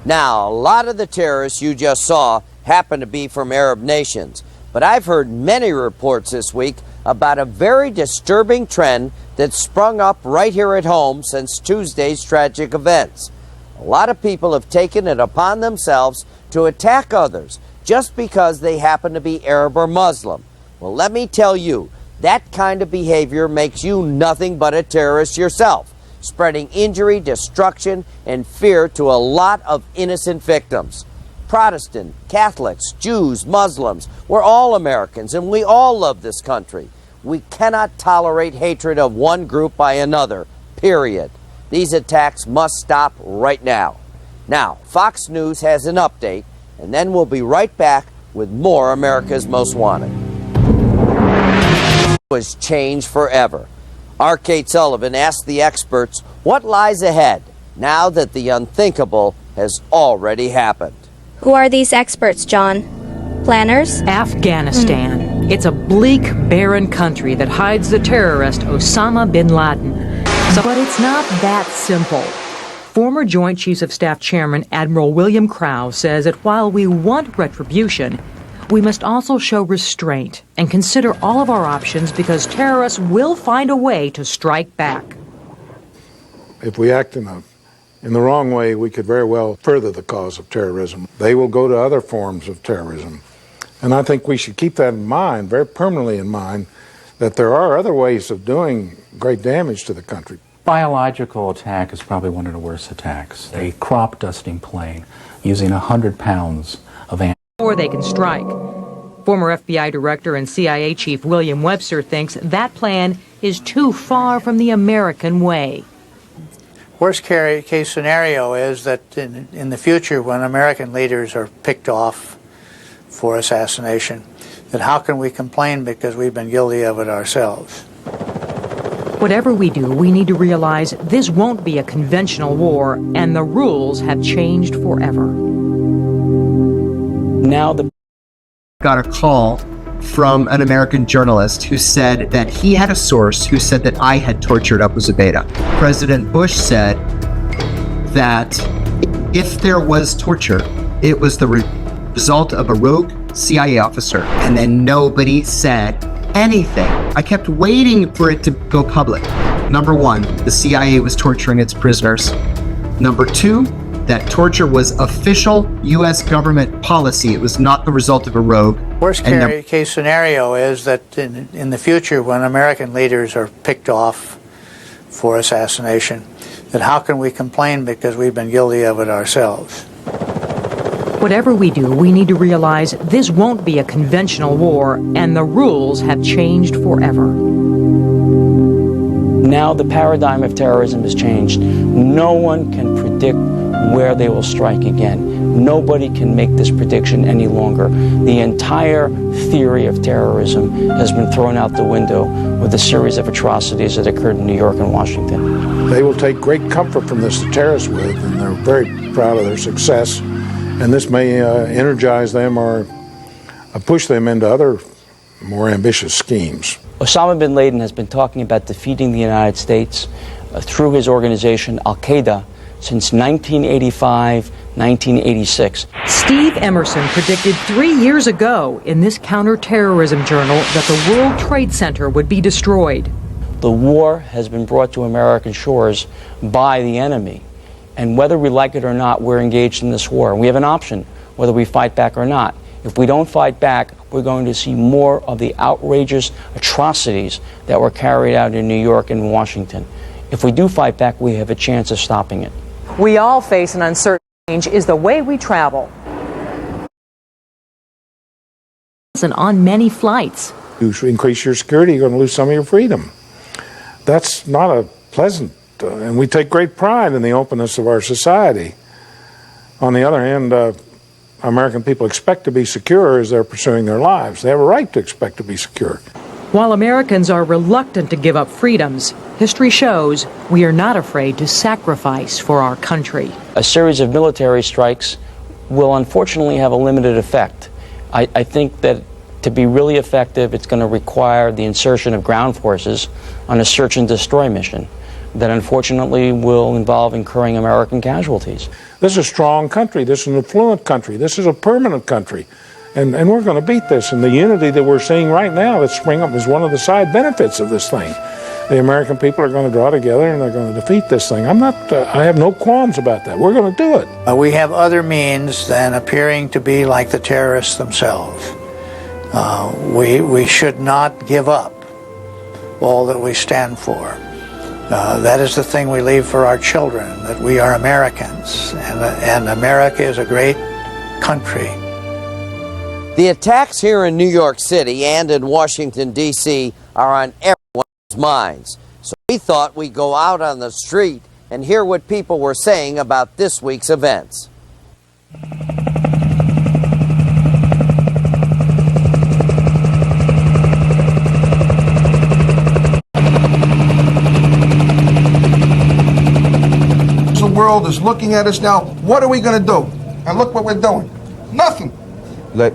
Speaker 2: Now, a lot of the terrorists you just saw happen to be from Arab nations, but I've heard many reports this week about a very disturbing trend that's sprung up right here at home since Tuesday's tragic events. A lot of people have taken it upon themselves to attack others just because they happen to be Arab or Muslim. Well, let me tell you, that kind of behavior makes you nothing but a terrorist yourself, spreading injury, destruction, and fear to a lot of innocent victims. Protestant, Catholics, Jews, Muslims, we're all Americans and we all love this country. We cannot tolerate hatred of one group by another, period. These attacks must stop right now. Now, Fox News has an update, and then we'll be right back with more America's Most Wanted. Was changed forever. Our Kate Sullivan asked the experts what lies ahead now that the unthinkable has already happened.
Speaker 13: Who are these experts, John? Planners?
Speaker 16: Afghanistan. It's a bleak, barren country that hides the terrorist Osama bin Laden.
Speaker 1: But it's not that simple. Former Joint Chiefs of Staff Chairman Admiral William Krause says that while we want retribution, we must also show restraint and consider all of our options because terrorists will find a way to strike back.
Speaker 11: If we act in the wrong way, we could very well further the cause of terrorism. They will go to other forms of terrorism. And I think we should keep that in mind, very permanently in mind, that there are other ways of doing great damage to the country.
Speaker 9: Biological attack is probably one of the worst attacks. A crop dusting plane using 100 pounds of ammunition.
Speaker 1: Or they can strike. Former FBI Director and CIA Chief William Webster thinks that plan is too far from the American way.
Speaker 10: Worst case scenario is that in the future, when American leaders are picked off for assassination, that how can we complain because we've been guilty of it ourselves?
Speaker 1: Whatever we do, we need to realize this won't be a conventional war, and the rules have changed forever.
Speaker 15: Now got a call from an American journalist who said that he had a source who said that I had tortured Abu Zubaydah. President Bush said that if there was torture, it was the result of a rogue CIA officer, and then nobody said anything. I kept waiting for it to go public. Number one, the CIA was torturing its prisoners. Number two, that torture was official U.S. government policy. It was not the result of a rogue.
Speaker 10: Worst case scenario is that in the future, when American leaders are picked off for assassination, that how can we complain because we've been guilty of it ourselves?
Speaker 1: Whatever we do, we need to realize this won't be a conventional war, and the rules have changed forever.
Speaker 15: Now the paradigm of terrorism has changed. No one can predict where they will strike again. Nobody can make this prediction any longer. The entire theory of terrorism has been thrown out the window with a series of atrocities that occurred in New York and Washington.
Speaker 11: They will take great comfort from this, the terrorists would, and they're very proud of their success. And this may energize them or push them into other more ambitious schemes.
Speaker 15: Osama bin Laden has been talking about defeating the United States through his organization Al-Qaeda since 1985, 1986.
Speaker 1: Steve Emerson predicted 3 years ago in this counterterrorism journal that the World Trade Center would be destroyed.
Speaker 15: The war has been brought to American shores by the enemy. And whether we like it or not, we're engaged in this war. We have an option, whether we fight back or not. If we don't fight back, we're going to see more of the outrageous atrocities that were carried out in New York and Washington. If we do fight back, we have a chance of stopping it.
Speaker 1: We all face an uncertain change is the way we travel. And on many flights.
Speaker 11: You increase your security, you're going to lose some of your freedom. That's not a pleasant, and we take great pride in the openness of our society. On the other hand, American people expect to be secure as they're pursuing their lives. They have a right to expect to be secure.
Speaker 1: While Americans are reluctant to give up freedoms, history shows we are not afraid to sacrifice for our country.
Speaker 15: A series of military strikes will unfortunately have a limited effect. I think that to be really effective, it's going to require the insertion of ground forces on a search and destroy mission that unfortunately will involve incurring American casualties.
Speaker 11: This is a strong country. This is an affluent country. This is a permanent country. And we're going to beat this. And the unity that we're seeing right now that's spring up is one of the side benefits of this thing. The American people are going to draw together and they're going to defeat this thing. I have no qualms about that. We're going to do it.
Speaker 10: We have other means than appearing to be like the terrorists themselves. We should not give up all that we stand for. That is the thing we leave for our children, that we are Americans, and America is a great country.
Speaker 2: The attacks here in New York City and in Washington, D.C. are on everyone's minds. So we thought we'd go out on the street and hear what people were saying about this week's events.
Speaker 16: The world is looking at us now. What are we going to do? And look what we're doing. Nothing.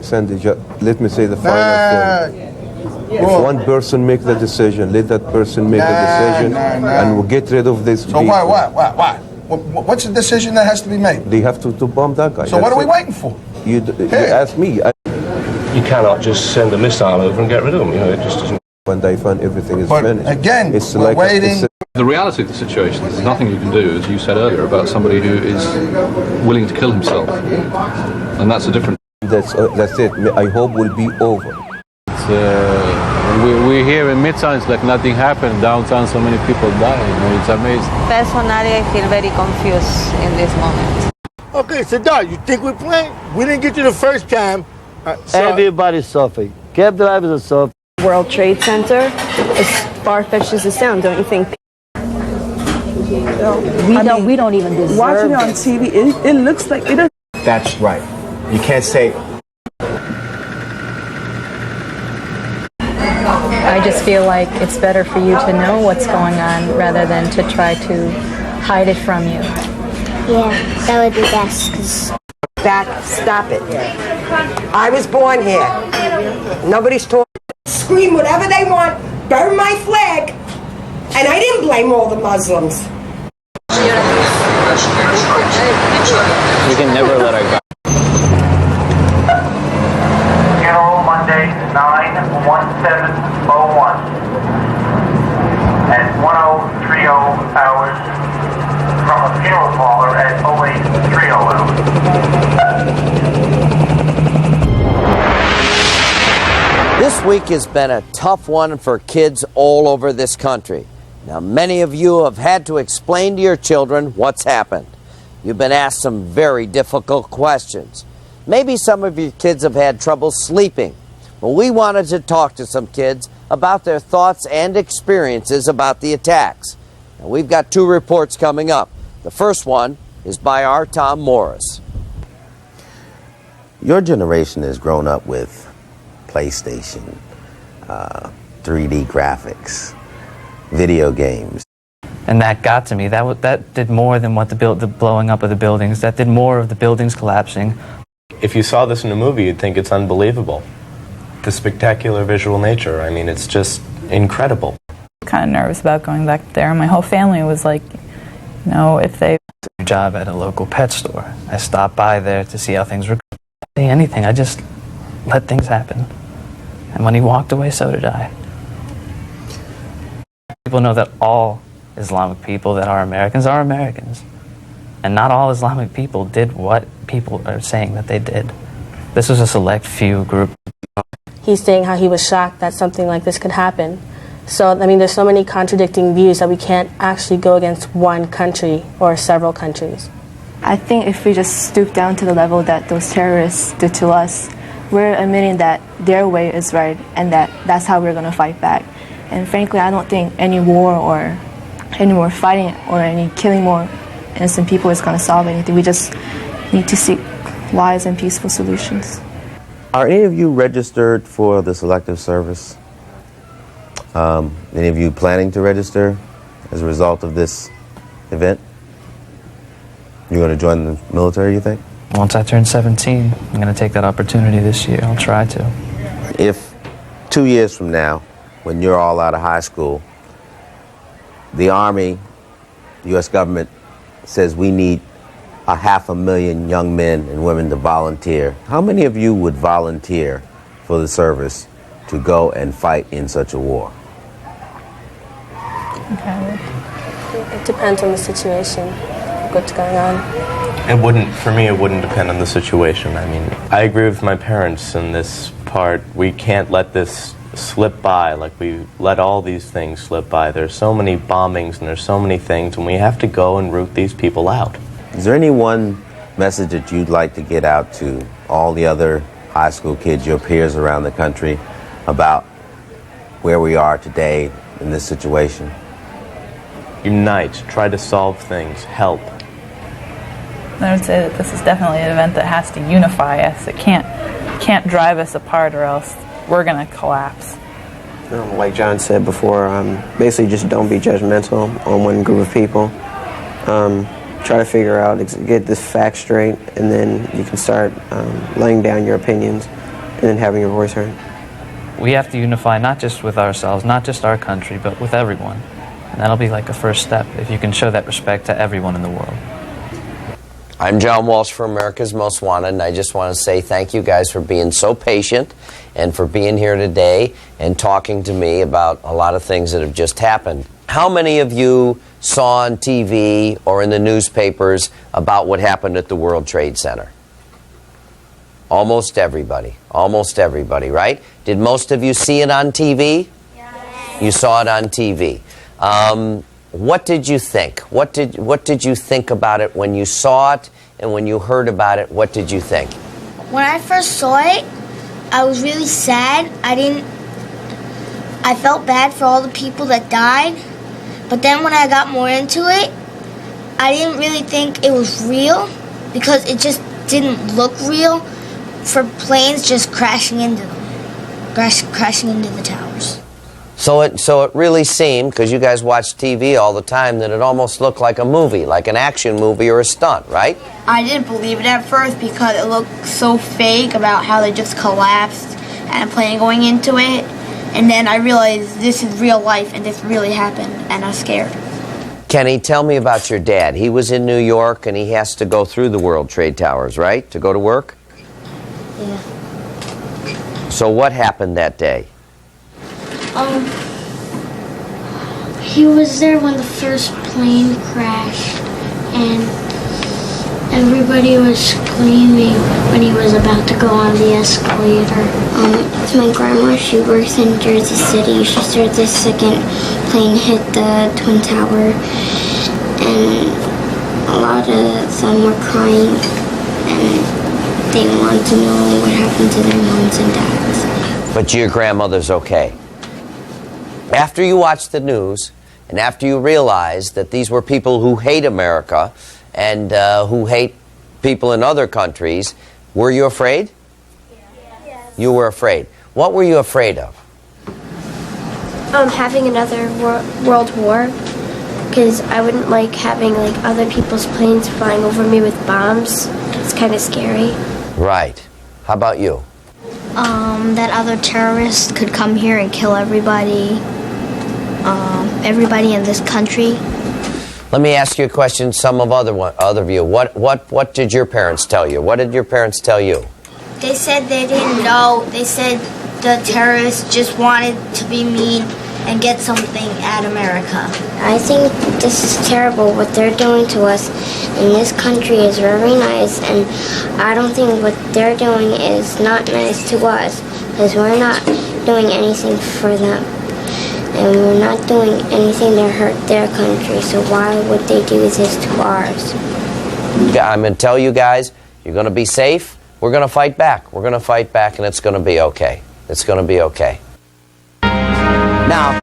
Speaker 18: Sandy, let me say the final thing.
Speaker 4: If one person makes the decision, let that person make the decision, and we'll get rid of this.
Speaker 16: So why? What's the decision that has to be made?
Speaker 4: They have to bomb that guy.
Speaker 16: So what are we waiting for?
Speaker 4: You ask me.
Speaker 5: You cannot just send a missile over and get rid of them. You know, it just doesn't.
Speaker 4: When they find everything is
Speaker 16: But
Speaker 4: finished.
Speaker 16: again,
Speaker 4: it's
Speaker 16: we're
Speaker 4: like
Speaker 16: waiting.
Speaker 14: The reality of the situation is there's nothing you can do, as you said earlier, about somebody who is willing to kill himself. And that's a different...
Speaker 4: That's it. I hope will be over.
Speaker 18: We're here in Midtown, it's like nothing happened. Downtown, so many people die. You know, it's amazing.
Speaker 19: Personally, I feel very confused in this moment.
Speaker 20: Okay, so Doc, you think we're playing? We didn't get you the first time.
Speaker 21: Everybody's suffering. Cab drivers are suffering.
Speaker 22: World Trade Center, as far-fetched as it sounds, don't you think?
Speaker 23: We don't even deserve
Speaker 22: watching it on
Speaker 23: this.
Speaker 22: TV, it looks like it.
Speaker 18: That's right. You can't say...
Speaker 25: I just feel like it's better for you to know what's going on rather than to try to hide it from you.
Speaker 31: Yeah, that would be best.
Speaker 32: Stop it. I was born here. Nobody's talking. Scream whatever they want, burn my flag, and I didn't blame all the Muslims.
Speaker 18: We can never let our guard.
Speaker 29: Funeral Monday, 9/17/01 at 1030 hours from a funeral parlor at 0830.
Speaker 2: This week has been a tough one for kids all over this country. Now, many of you have had to explain to your children what's happened. You've been asked some very difficult questions. Maybe some of your kids have had trouble sleeping. Well, we wanted to talk to some kids about their thoughts and experiences about the attacks. Now, we've got two reports coming up. The first one is by our Tom Morris.
Speaker 33: Your generation has grown up with PlayStation, 3D graphics, video games.
Speaker 34: And that got to me. That did more than what the blowing up of the buildings. That did more of the buildings collapsing.
Speaker 35: If you saw this in a movie, you'd think it's unbelievable. The spectacular visual nature, I mean, it's just incredible.
Speaker 25: Kind of nervous about going back there. My whole family was like, you know, if they...
Speaker 34: Job at a local pet store. I stopped by there to see how things were. Anything, I just let things happen. And when he walked away, so did I. People know that all Islamic people that are Americans. And not all Islamic people did what people are saying that they did. This was a select few group.
Speaker 22: He's saying how he was shocked that something like this could happen. So, I mean, there's so many contradicting views that we can't actually go against one country or several countries.
Speaker 23: I think if we just stoop down to the level that those terrorists did to us, we're admitting that their way is right and that's how we're going to fight back. And frankly, I don't think any war or any more fighting or any killing more innocent people is going to solve anything. We just need to seek wise and peaceful solutions.
Speaker 33: Are any of you registered for the Selective Service? Any of you planning to register as a result of this event? You going to join the military, you think?
Speaker 34: Once I turn 17, I'm going to take that opportunity this year. I'll try to.
Speaker 33: If 2 years from now, when you're all out of high school, the Army, U.S. government says we need 500,000 young men and women to volunteer, how many of you would volunteer for the service to go and fight in such a war?
Speaker 22: Okay. It depends on the situation, what's going on.
Speaker 35: For me, it wouldn't depend on the situation. I mean, I agree with my parents in this part. We can't let this slip by like we let all these things slip by. There's so many bombings and there's so many things, and we have to go and root these people out.
Speaker 33: Is there any one message that you'd like to get out to all the other high school kids, your peers around the country, about where we are today in this situation?
Speaker 35: Unite, try to solve things, help.
Speaker 25: I would say that this is definitely an event that has to unify us. It can't drive us apart, or else we're going to collapse.
Speaker 36: Like John said before, basically just don't be judgmental on one group of people. Try to figure out, get this fact straight, and then you can start laying down your opinions and then having your voice heard.
Speaker 34: we have to unify not just with ourselves, not just our country, but with everyone. And that'll be like a first step if you can show that respect to everyone in the world.
Speaker 2: I'm John Walsh for America's Most Wanted, and I just want to say thank you guys for being so patient and for being here today and talking to me about a lot of things that have just happened. How many of you saw on TV or in the newspapers about what happened at the World Trade Center? Almost everybody. Almost everybody, right? Did most of you see it on TV? Yes. You saw it on TV. What did you think? What did you think about it when you saw it, and when you heard about it, what did you think?
Speaker 31: When I first saw it, I was really sad. I felt bad for all the people that died. But then when I got more into it, I didn't really think it was real because it just didn't look real for planes just crashing into them, crashing into the towers.
Speaker 2: So it really seemed, because you guys watch TV all the time, that it almost looked like a movie, like an action movie or a stunt, right?
Speaker 31: I didn't believe it at first because it looked so fake about how they just collapsed and a plane going into it. And then I realized this is real life and this really happened, and I was scared.
Speaker 2: Kenny, tell me about your dad. He was in New York and he has to go through the World Trade Towers, right? To go to work?
Speaker 31: Yeah.
Speaker 2: So what happened that day?
Speaker 31: He was there when the first plane crashed, and everybody was screaming when he was about to go on the escalator. It's my grandma. She works in Jersey City. She said the second plane hit the Twin Tower, and a lot of them were crying, and they wanted to know what happened to their moms and dads.
Speaker 2: But your grandmother's okay. After you watched the news, and after you realized that these were people who hate America and who hate people in other countries, were you afraid? Yes. You were afraid. What were you afraid of?
Speaker 31: Having another world war, because I wouldn't like having like other people's planes flying over me with bombs. It's kind of scary.
Speaker 2: Right. How about you?
Speaker 31: That other terrorists could come here and kill everybody. Everybody in this country.
Speaker 2: Let me ask you a question. Some of other of you. What did your parents tell you? What did your parents tell you?
Speaker 31: They said they didn't know. They said the terrorists just wanted to be mean and get something at America. I think this is terrible what they're doing to us, and this country is very nice, and I don't think what they're doing is not nice to us, because we're not doing anything for them. And we're not doing anything to hurt their country, so why would they do this to ours?
Speaker 2: I'm going to tell you guys, you're going to be safe. We're going to fight back. We're going to fight back, and it's going to be okay. It's going to be okay. Now,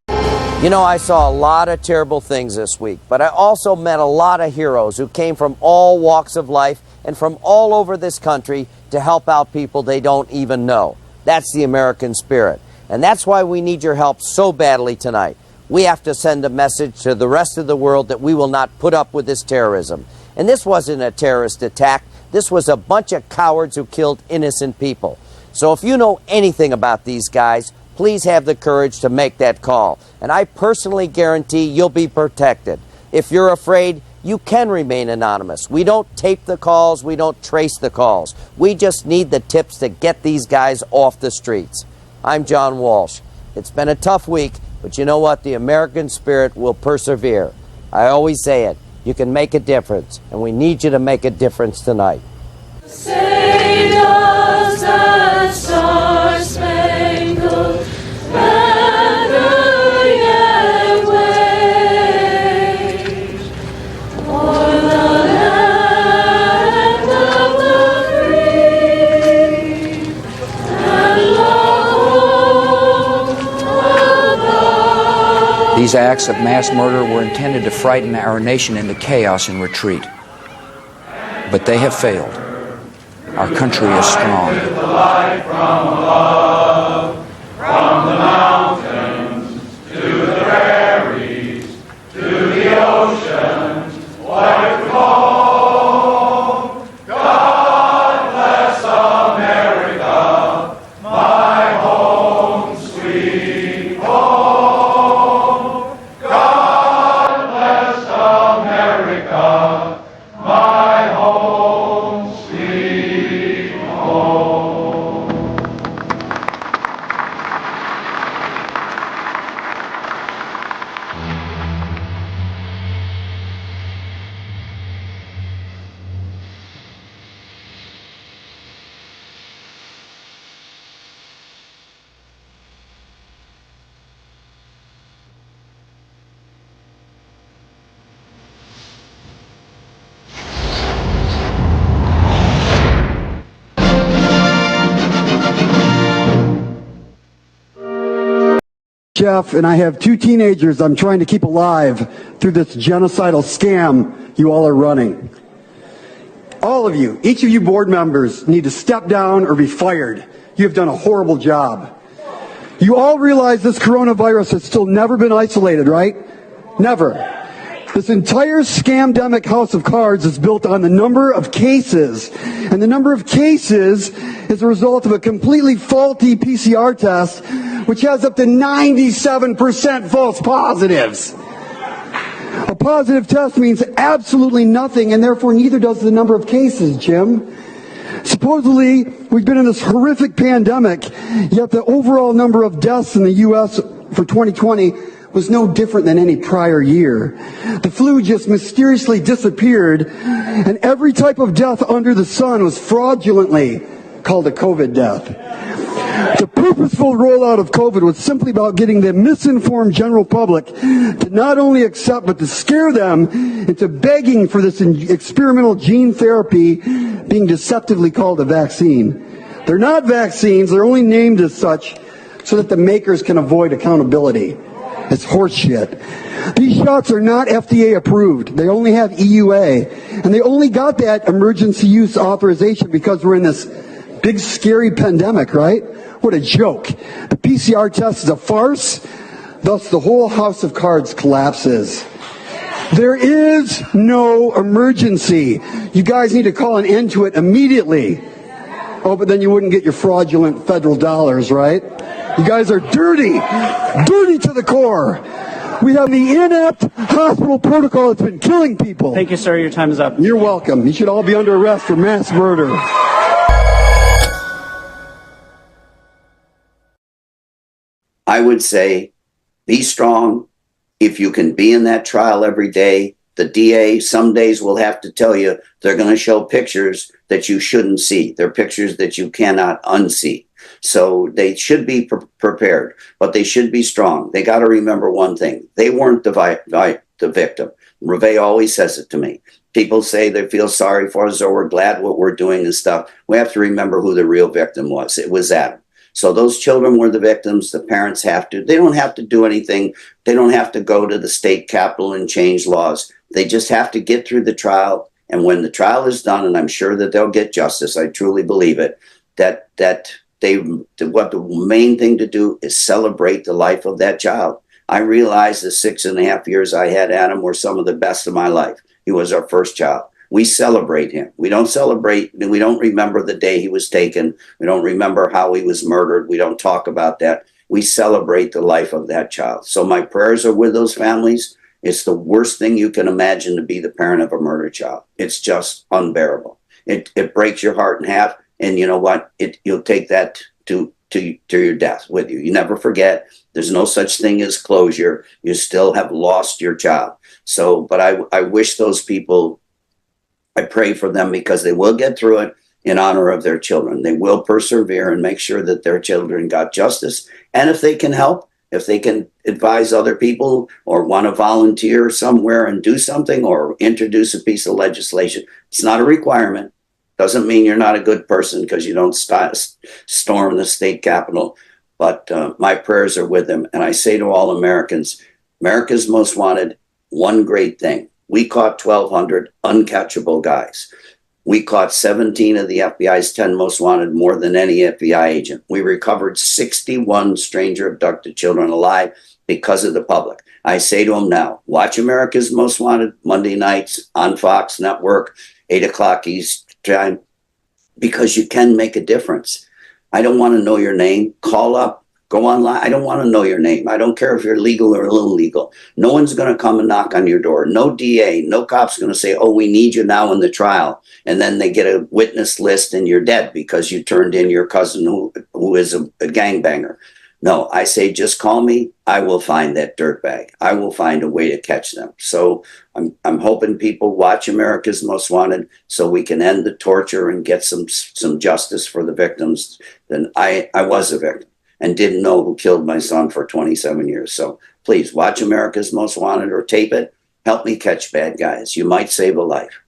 Speaker 2: you know, I saw a lot of terrible things this week, but I also met a lot of heroes who came from all walks of life and from all over this country to help out people they don't even know. That's the American spirit. And that's why we need your help so badly tonight. We have to send a message to the rest of the world that we will not put up with this terrorism. And this wasn't a terrorist attack. This was a bunch of cowards who killed innocent people. So if you know anything about these guys, please have the courage to make that call. And I personally guarantee you'll be protected. If you're afraid, you can remain anonymous. We don't tape the calls. We don't trace the calls. We just need the tips to get these guys off the streets. I'm John Walsh. It's been a tough week, but you know what? The American spirit will persevere. I always say it. You can make a difference, and we need you to make a difference tonight.
Speaker 1: Say does the star-spangled banner yet wave o'er the land of the free and the home above?
Speaker 3: These acts of mass murder were intended to frighten our nation into chaos and retreat. But they have failed. Our country is strong.
Speaker 1: The light from above, from the mountains to the prairies, to the ocean, white with foam. God bless America, my home.
Speaker 5: Jeff, and I have 2 teenagers I'm trying to keep alive through this genocidal scam you all are running. All of you, each of you board members need to step down or be fired. You have done a horrible job. You all realize this coronavirus has still never been isolated, right? Never. This entire scamdemic house of cards is built on the number of cases. And the number of cases is a result of a completely faulty PCR test, which has up to 97% false positives. A positive test means absolutely nothing, and therefore neither does the number of cases, Jim. Supposedly, we've been in this horrific pandemic, yet the overall number of deaths in the U.S. for 2020 was no different than any prior year. The flu just mysteriously disappeared, and every type of death under the sun was fraudulently called a COVID death. The purposeful rollout of COVID was simply about getting the misinformed general public to not only accept but to scare them into begging for this experimental gene therapy being deceptively called a vaccine. They're not vaccines, they're only named as such so that the makers can avoid accountability. It's horseshit. These shots are not FDA approved. They only have EUA. And they only got that emergency use authorization because we're in this big scary pandemic, right? What a joke. The PCR test is a farce. Thus, the whole house of cards collapses. There is no emergency. You guys need to call an end to it immediately. Oh, but then you wouldn't get your fraudulent federal dollars, right? You guys are dirty. Dirty to the core. We have the inept hospital protocol that's been killing people.
Speaker 6: Thank you, sir. Your time is up.
Speaker 5: You're welcome. You should all be under arrest for mass murder.
Speaker 7: I would say, be strong. If you can be in that trial every day, the DA some days will have to tell you they're going to show pictures that you shouldn't see. They're pictures that you cannot unsee. So they should be prepared, but they should be strong. They got to remember one thing. They weren't the victim. Reve always says it to me. People say they feel sorry for us or we're glad what we're doing and stuff. We have to remember who the real victim was. It was Adam. So those children were the victims. The parents have to. They don't have to do anything. They don't have to go to the state capitol and change laws. They just have to get through the trial. And when the trial is done, and I'm sure that they'll get justice, I truly believe it, what the main thing to do is celebrate the life of that child. I realized the 6.5 years I had Adam were some of the best of my life. He was our first child. We celebrate him. We don't remember the day he was taken. We don't remember how he was murdered. We don't talk about that. We celebrate the life of that child. So my prayers are with those families. It's the worst thing you can imagine to be the parent of a murdered child. It's just unbearable. It breaks your heart in half. And you know what? You'll take that to your death with you. You never forget. There's no such thing as closure. You still have lost your child. So, but I wish those people, I pray for them because they will get through it in honor of their children. They will persevere and make sure that their children got justice. And if they can help, if they can advise other people or want to volunteer somewhere and do something or introduce a piece of legislation, it's not a requirement. Doesn't mean you're not a good person because you don't storm the state capitol. But my prayers are with them. And I say to all Americans, America's Most Wanted, one great thing. We caught 1,200 uncatchable guys. We caught 17 of the FBI's 10 most wanted, more than any FBI agent. We recovered 61 stranger abducted children alive because of the public. I say to them now, watch America's Most Wanted Monday nights on Fox Network, 8 o'clock East time, because you can make a difference. I don't want to know your name. Call up. Go online. I don't want to know your name. I don't care if you're legal or illegal. No one's going to come and knock on your door. No DA, no cop's going to say, oh, we need you now in the trial. And then they get a witness list and you're dead because you turned in your cousin who is a gangbanger. No, I say, just call me. I will find that dirtbag. I will find a way to catch them. So I'm hoping people watch America's Most Wanted so we can end the torture and get some justice for the victims. Then I was a victim and didn't know who killed my son for 27 years. So please watch America's Most Wanted or tape it. Help me catch bad guys. You might save a life.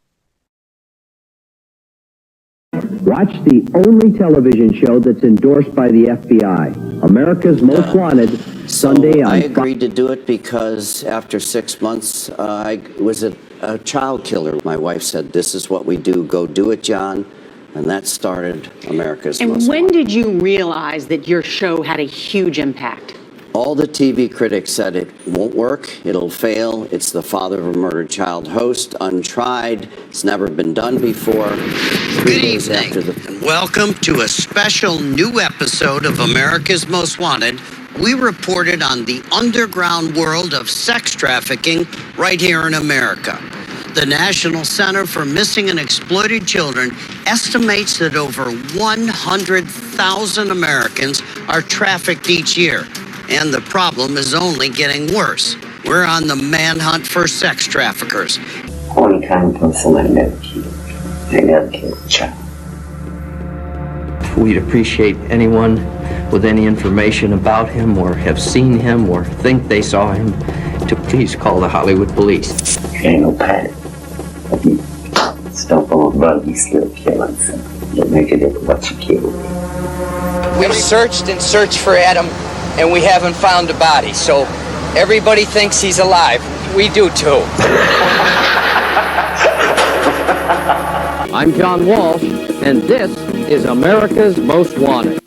Speaker 8: Watch the only television show that's endorsed by the FBI, America's Most Wanted,
Speaker 2: Sunday, I agreed to do it because after 6 months, I was a child killer. My wife said, "This is what we do. Go do it, John." And that started America's Most
Speaker 6: And when
Speaker 2: Wanted.
Speaker 6: did you realize that your show had a huge impact?
Speaker 2: All the TV critics said it won't work, it'll fail, it's the father of a murdered child host, untried, it's never been done before. Good evening, and welcome to a special new episode of America's Most Wanted. We reported on the underground world of sex trafficking right here in America. The National Center for Missing and Exploited Children estimates that over 100,000 Americans are trafficked each year. And the problem is only getting worse. We're on the manhunt for sex traffickers.
Speaker 8: Only kind of person I never killed. I never killed a child.
Speaker 9: We'd appreciate anyone with any information about him or have seen him or think they saw him to please call the Hollywood police.
Speaker 8: Ain't no panic. If you stump on a brother, you still killing something. It make a difference what you kill.
Speaker 9: We've searched and searched for Adam, and we haven't found a body, so everybody thinks he's alive. We do too.
Speaker 2: I'm John Walsh, and this is America's Most Wanted.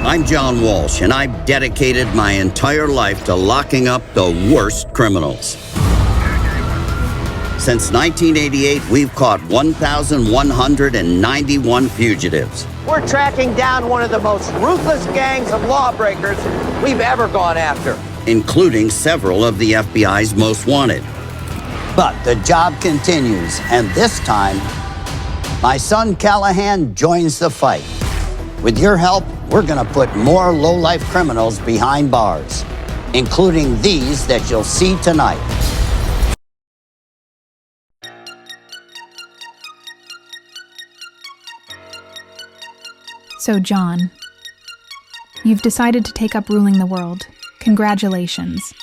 Speaker 2: I'm John Walsh, and I've dedicated my entire life to locking up the worst criminals. Since 1988, we've caught 1,191 fugitives.
Speaker 9: We're tracking down one of the most ruthless gangs of lawbreakers we've ever gone after.
Speaker 2: Including several of the FBI's most wanted. But the job continues, and this time, my son Callahan joins the fight. With your help, we're gonna put more low-life criminals behind bars, including these that you'll see tonight.
Speaker 10: So, John, you've decided to take up ruling the world. Congratulations.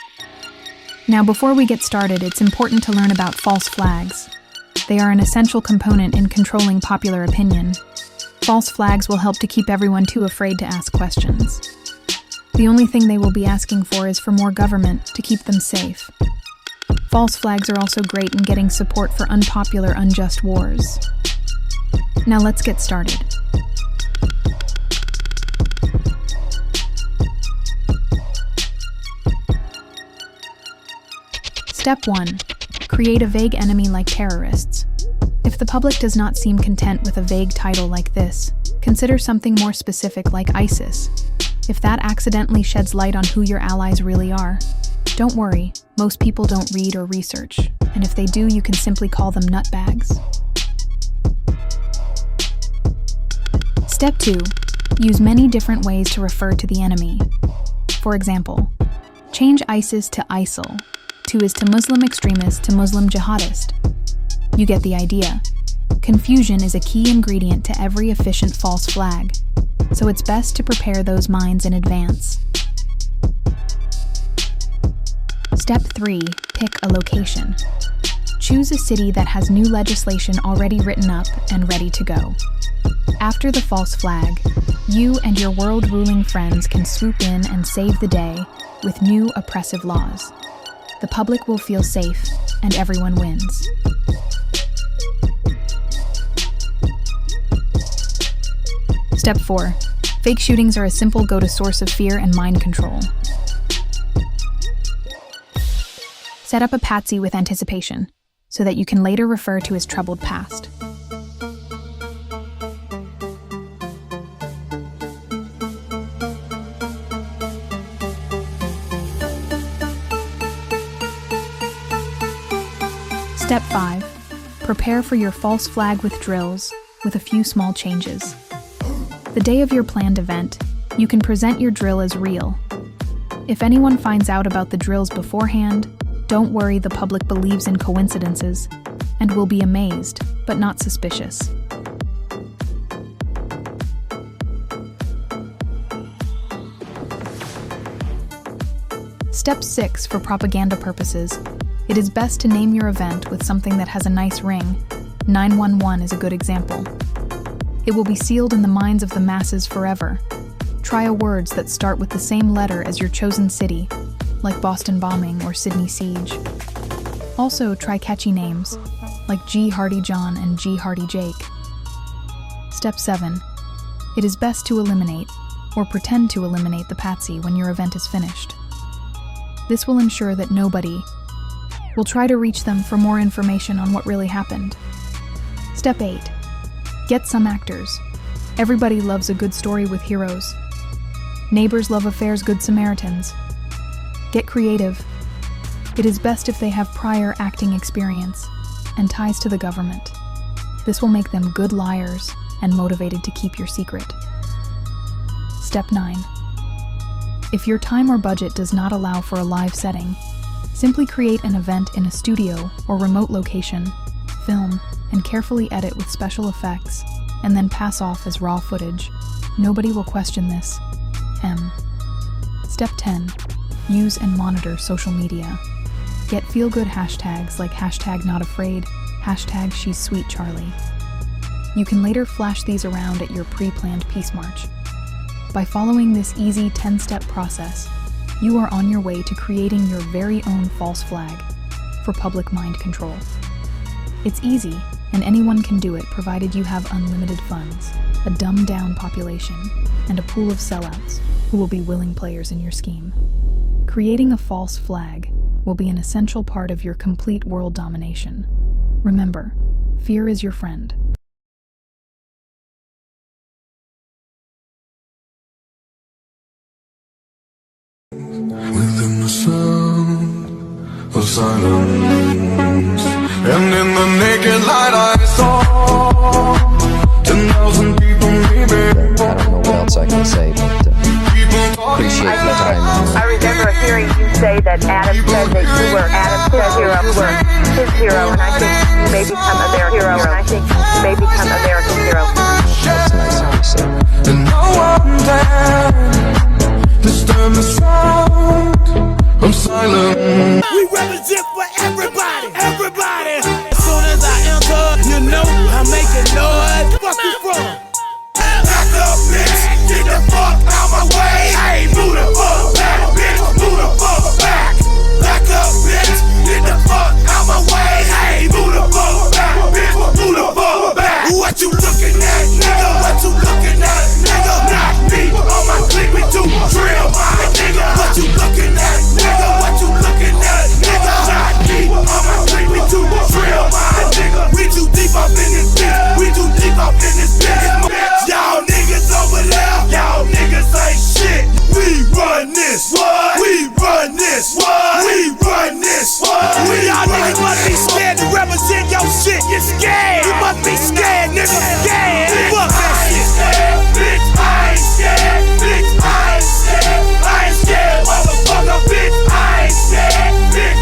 Speaker 10: Now, before we get started, it's important to learn about false flags. They are an essential component in controlling popular opinion. False flags will help to keep everyone too afraid to ask questions. The only thing they will be asking for is for more government to keep them safe. False flags are also great in getting support for unpopular, unjust wars. Now let's get started. Step 1. Create a vague enemy like terrorists. If the public does not seem content with a vague title like this, consider something more specific like ISIS. If that accidentally sheds light on who your allies really are, don't worry, most people don't read or research, and if they do, you can simply call them nutbags. Step 2. Use many different ways to refer to the enemy. For example, change ISIS to ISIL, to is to Muslim extremist to Muslim jihadist. You get the idea. Confusion is a key ingredient to every efficient false flag, so it's best to prepare those minds in advance. Step 3. Pick a location. Choose a city that has new legislation already written up and ready to go. After the false flag, you and your world-ruling friends can swoop in and save the day with new oppressive laws. The public will feel safe, and everyone wins. Step 4. Fake shootings are a simple go-to source of fear and mind control. Set up a patsy with anticipation, so that you can later refer to his troubled past. Step 5. Prepare for your false flag with drills, with a few small changes. The day of your planned event, you can present your drill as real. If anyone finds out about the drills beforehand, Don't worry, the public believes in coincidences and will be amazed, but not suspicious. Step 6 for propaganda purposes. It is best to name your event with something that has a nice ring. 911 is a good example. It will be sealed in the minds of the masses forever. Try words that start with the same letter as your chosen city, like Boston bombing or Sydney siege. Also, try catchy names, like G. Hardy John and G. Hardy Jake. Step 7. It is best to eliminate, or pretend to eliminate, the patsy when your event is finished. This will ensure that nobody will try to reach them for more information on what really happened. Step 8. Get some actors. Everybody loves a good story with heroes. Neighbors love affairs, good Samaritans. Get creative. It is best if they have prior acting experience and ties to the government. This will make them good liars and motivated to keep your secret. Step 9. If your time or budget does not allow for a live setting, simply create an event in a studio or remote location, film, and carefully edit with special effects, and then pass off as raw footage. Nobody will question this. Step 10. Use and monitor social media. Get feel-good hashtags like #NotAfraid, #She'sSweetCharlie. You can later flash these around at your pre-planned peace march. By following this easy 10-step process, you are on your way to creating your very own false flag for public mind control. It's easy, and anyone can do it provided you have unlimited funds, a dumbed-down population, and a pool of sellouts who will be willing players in your scheme. Creating a false flag will be an essential part of your complete world domination. Remember, fear is your friend.
Speaker 1: Within the sound of silence, and in the naked light I saw 10,000 people maybe.
Speaker 3: I don't know what else I can say, but appreciate your time.
Speaker 4: I remember hearing you say that Adam said that you were Adam's hero, were his hero, and I think you may become America's hero, and I think you may become America's hero.
Speaker 3: That's nice of you, sir.
Speaker 1: And now I'm dead. This time the sound, I'm silent.
Speaker 11: We represent for everybody, everybody. As soon as I enter, you know I'm making noise. Fuck you from? Back up, bitch. Get the fuck out my way. Hey, move the fuck back, bitch. Move the fuck back. Back up, bitch. Get the fuck out my way. Hey, move the fuck back, bitch. Move the fuck back. What you looking at, nigga? What you looking at, nigga? Not me. On my clique, we do drill, my nigga. What you looking at, nigga? What you looking at, nigga? Not me. On my clique, we do drill, my nigga. We too deep up in this bitch. We too deep up in this bitch. Y'all niggas over there, y'all niggas ain't shit. We run this. What? We run this. What? We run this. What? We y'all niggas must be scared to represent your shit. You're scared. You must be scared, nigga. Scared. Fuck that shit. Bitch, I ain't scared. Bitch, I ain't scared. I ain't scared, motherfucker. Bitch, I ain't scared. Bitch,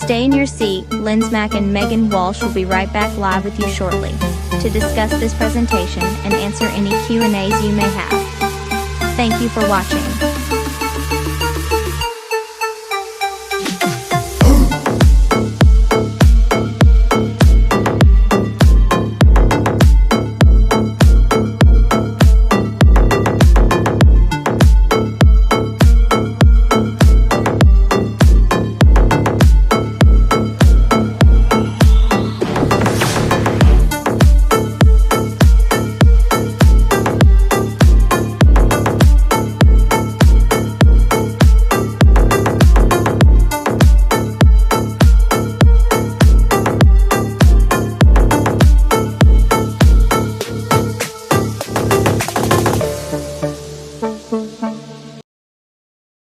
Speaker 12: Stay in your seat. LindsMac and Meghan Walsh will be right back live with you shortly to discuss this presentation and answer any Q&As you may have. Thank you for watching.